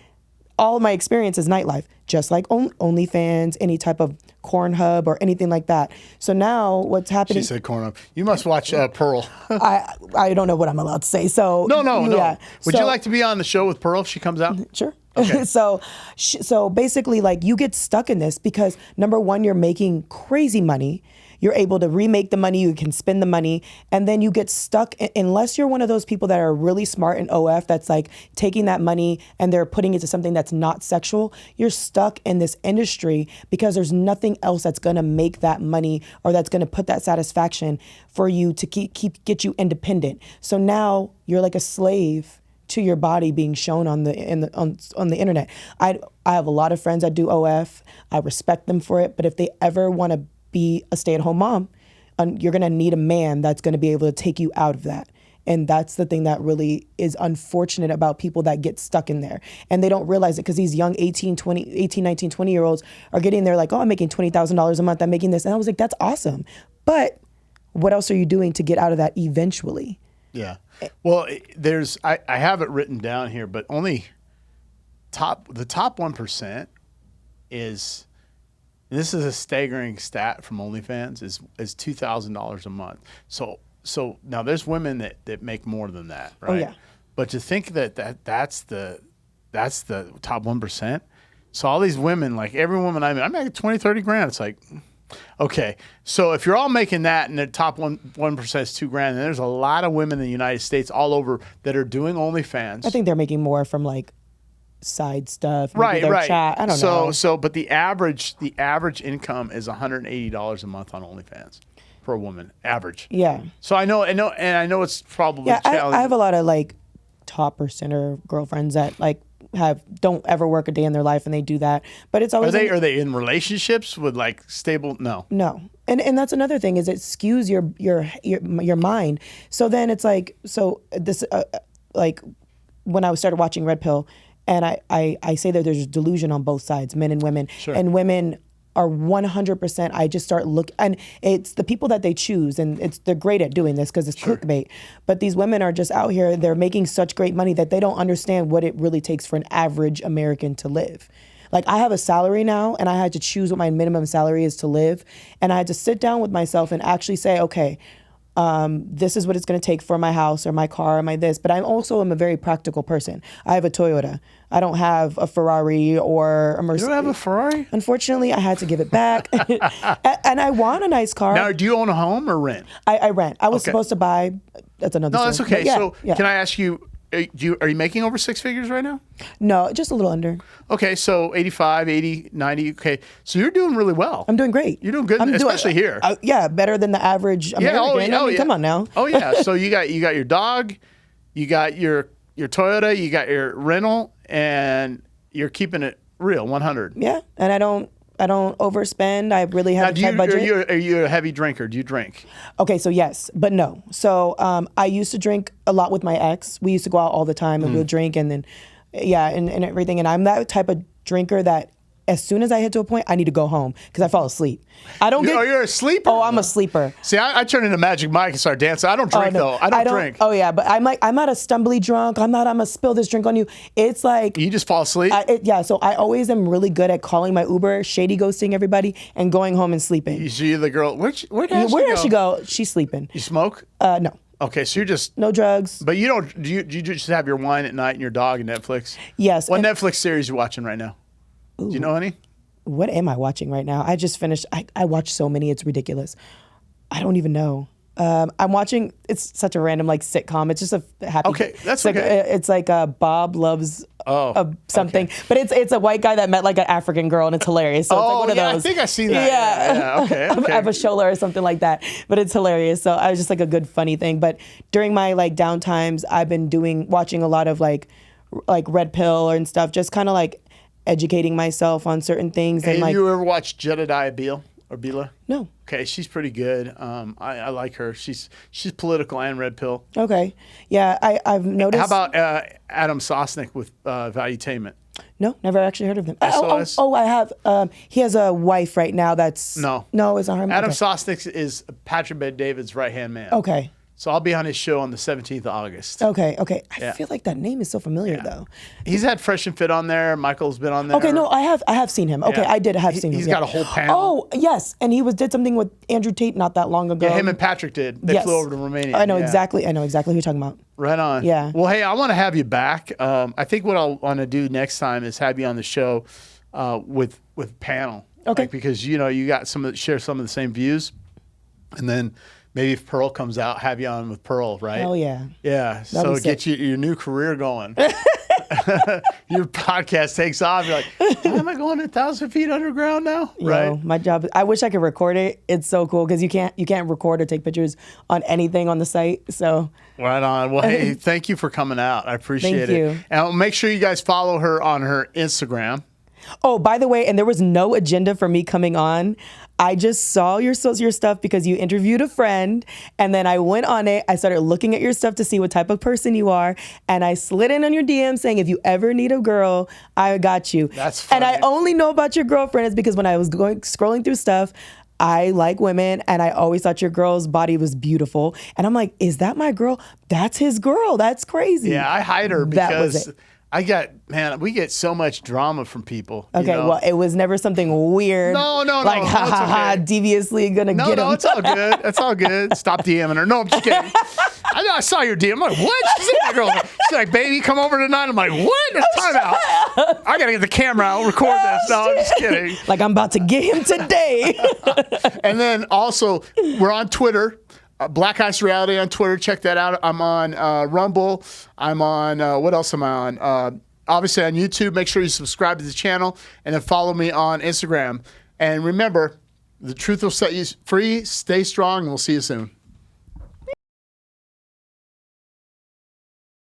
Speaker 2: all of my experience is nightlife, just like OnlyFans, any type of Cornhub or anything like that. So now what's happening?
Speaker 1: She said Cornhub. You must watch Pearl.
Speaker 2: I don't know what I'm allowed to say. So
Speaker 1: no.
Speaker 2: Yeah.
Speaker 1: Would you like to be on the show with Pearl if she comes out?
Speaker 2: Sure.
Speaker 1: Okay.
Speaker 2: So basically, like, you get stuck in this because number one, you're making crazy money. You're able to remake the money, you can spend the money, and then you get stuck, unless you're one of those people that are really smart in OF that's like taking that money and they're putting it to something that's not sexual, you're stuck in this industry because there's nothing else that's gonna make that money or that's gonna put that satisfaction for you to get you independent. So now you're like a slave to your body being shown on the internet. I have a lot of friends that do OF. I respect them for it, but if they ever want to be a stay-at-home mom, you're gonna need a man that's gonna be able to take you out of that. And that's the thing that really is unfortunate about people that get stuck in there. And they don't realize it because these young 18, 19, 20-year-olds are getting there like, oh, I'm making $20,000 a month, I'm making this. And I was like, that's awesome. But what else are you doing to get out of that eventually?
Speaker 1: Yeah. Well, I have it written down here, but only the top 1% is, and this is a staggering stat from OnlyFans, is $2,000 a month. So now there's women that make more than that, right?
Speaker 2: Oh yeah.
Speaker 1: But to think that's the top 1%. So all these women, like every woman I'm making 20, 30 grand. It's like, okay. So if you're all making that and the top 1% is $2,000, then there's a lot of women in the United States all over that are doing OnlyFans.
Speaker 2: I think they're making more from like side stuff,
Speaker 1: right.
Speaker 2: chat. I don't know.
Speaker 1: So, but the average income is $180 a month on OnlyFans for a woman, average.
Speaker 2: Yeah.
Speaker 1: So I know it's probably challenging.
Speaker 2: I have a lot of like top percenter girlfriends that like don't ever work a day in their life, and they do that. But it's always
Speaker 1: are they in relationships with like stable? No.
Speaker 2: And that's another thing, is it skews your mind. So then it's like, so this like when I started watching Red Pill. And I say that there's delusion on both sides, men and women.
Speaker 1: Sure.
Speaker 2: And women are 100%. I just start looking, and it's the people that they choose, and they're great at doing this because it's clickbait. But these women are just out here, they're making such great money that they don't understand what it really takes for an average American to live. Like, I have a salary now, and I had to choose what my minimum salary is to live. And I had to sit down with myself and actually say, okay, this is what it's going to take for my house or my car or my this. But I also am a very practical person. I have a Toyota. I don't have a Ferrari or a Mercedes.
Speaker 1: You don't have a Ferrari?
Speaker 2: Unfortunately, I had to give it back. And I want a nice car.
Speaker 1: Now, do you own a home or rent?
Speaker 2: I rent. I was supposed to buy. That's another story.
Speaker 1: No, that's okay.
Speaker 2: Yeah,
Speaker 1: Can I ask you, are you making over six figures right now?
Speaker 2: No, just a little under.
Speaker 1: Okay, so 85, 80, 90. Okay, so you're doing really well.
Speaker 2: I'm doing great.
Speaker 1: You're doing good, especially here.
Speaker 2: Yeah, better than the average American. I mean, come on now.
Speaker 1: Oh yeah. So you got your dog, you got your Toyota, you got your rental, and you're keeping it real, 100.
Speaker 2: Yeah, and I don't overspend. I really have a tight budget.
Speaker 1: Are you a heavy drinker? Do you drink?
Speaker 2: Okay, so yes, but no. So I used to drink a lot with my ex. We used to go out all the time and we'll drink, and then and everything. And I'm that type of drinker that as soon as I hit to a point, I need to go home because I fall asleep.
Speaker 1: You're a sleeper?
Speaker 2: Oh, I'm a sleeper.
Speaker 1: See, I turn into Magic Mike and start dancing. I don't drink, though. I don't drink.
Speaker 2: Oh, yeah, but I'm not a stumbly drunk. I'm going to spill this drink on you. It's like...
Speaker 1: You just fall asleep?
Speaker 2: So I always am really good at calling my Uber, shady ghosting everybody, and going home and sleeping.
Speaker 1: You see the girl... Where
Speaker 2: does she go? She's sleeping.
Speaker 1: You smoke?
Speaker 2: No.
Speaker 1: Okay, so you're just
Speaker 2: No drugs.
Speaker 1: But you don't. Do you just have your wine at night and your dog and Netflix?
Speaker 2: Yes.
Speaker 1: What Netflix series you watching right now? Do you know any?
Speaker 2: What am I watching right now? I just finished. I watch so many. It's ridiculous. I don't even know. I'm watching. It's such a random like sitcom. It's just a happy.
Speaker 1: Okay, that's
Speaker 2: it's
Speaker 1: okay.
Speaker 2: Like, it's like Bob loves something,
Speaker 1: okay.
Speaker 2: but it's a white guy that met like an African girl, and it's hilarious. So it's like one of those.
Speaker 1: I think I've seen that. Yeah. Okay.
Speaker 2: Of a Shola or something like that, but it's hilarious. So I was just like a good funny thing. But during my like down times, I've been watching a lot of like Red Pill and stuff, just kind of like educating myself on certain things.
Speaker 1: Hey,
Speaker 2: and like,
Speaker 1: you ever watched Jedediah Beale or Bila?
Speaker 2: No.
Speaker 1: Okay, she's pretty good. I like her. She's political and Red Pill.
Speaker 2: Okay. Yeah, I've noticed.
Speaker 1: How about Adam Sosnick with Valuetainment?
Speaker 2: No, never actually heard of him.
Speaker 1: SOS?
Speaker 2: I have. He has a wife right now that's...
Speaker 1: No,
Speaker 2: it's not him.
Speaker 1: Adam
Speaker 2: Okay.
Speaker 1: Sosnick is Patrick Bet-David's right-hand man.
Speaker 2: Okay.
Speaker 1: So I'll be on his show on the 17th of August.
Speaker 2: Okay.
Speaker 1: Yeah.
Speaker 2: I feel like that name is so familiar though.
Speaker 1: He's had Fresh and Fit on there. Michael's been on there.
Speaker 2: Okay, no, I have seen him. Okay,
Speaker 1: Yeah.
Speaker 2: I did have seen him.
Speaker 1: He's
Speaker 2: yeah.
Speaker 1: got a whole panel.
Speaker 2: Oh, yes, and he did something with Andrew Tate not that long ago.
Speaker 1: Yeah, him and Patrick did. They
Speaker 2: Yes.
Speaker 1: flew over to Romania.
Speaker 2: I know
Speaker 1: Yeah.
Speaker 2: exactly. I know exactly who you're talking about.
Speaker 1: Right on.
Speaker 2: Yeah.
Speaker 1: Well, hey, I want to have you back. I think what I'll want to do next time is have you on the show with panel.
Speaker 2: Okay.
Speaker 1: Like, because you got share some of the same views, and then maybe if Pearl comes out, have you on with Pearl, right?
Speaker 2: Oh yeah.
Speaker 1: Yeah.
Speaker 2: That'd
Speaker 1: So
Speaker 2: be
Speaker 1: get
Speaker 2: sick.
Speaker 1: your new career going. Your podcast takes off. You're like, why am I going 1,000 feet underground now? Right.
Speaker 2: My job. I wish I could record it. It's so cool because you can't record or take pictures on anything on the site. So.
Speaker 1: Right on. Well, hey, thank you for coming out. I appreciate
Speaker 2: Thank
Speaker 1: it.
Speaker 2: you.
Speaker 1: And make sure you guys follow her on her Instagram.
Speaker 2: Oh, by the way, and there was no agenda for me coming on. I just saw your stuff because you interviewed a friend, and then I went on it. I started looking at your stuff to see what type of person you are, and I slid in on your DM saying, if you ever need a girl, I got you.
Speaker 1: That's funny.
Speaker 2: And I only know about your girlfriend is because when I was scrolling through stuff, I like women, and I always thought your girl's body was beautiful. And I'm like, is that my girl? That's his girl. That's crazy.
Speaker 1: Yeah, I hide her
Speaker 2: That was
Speaker 1: because
Speaker 2: it.
Speaker 1: we get so much drama from people.
Speaker 2: Okay, well, it was never something weird.
Speaker 1: No,
Speaker 2: like, ha
Speaker 1: it's
Speaker 2: ha ha,
Speaker 1: okay.
Speaker 2: deviously gonna get him.
Speaker 1: No, it's all good. It's all good. Stop DMing her. No, I'm just kidding. I saw your DM. I'm like, what? She's like, girl. She's like, baby, come over tonight. I'm like, what? Time out. I gotta get the camera out, record this. No, I'm just kidding.
Speaker 2: Like, I'm about to get him today.
Speaker 1: And then also, we're on Twitter. Black Ice Reality on Twitter. Check that out. I'm on Rumble. I'm on, what else am I on? Obviously on YouTube. Make sure you subscribe to the channel. And then follow me on Instagram. And remember, the truth will set you free. Stay strong, and we'll see you soon.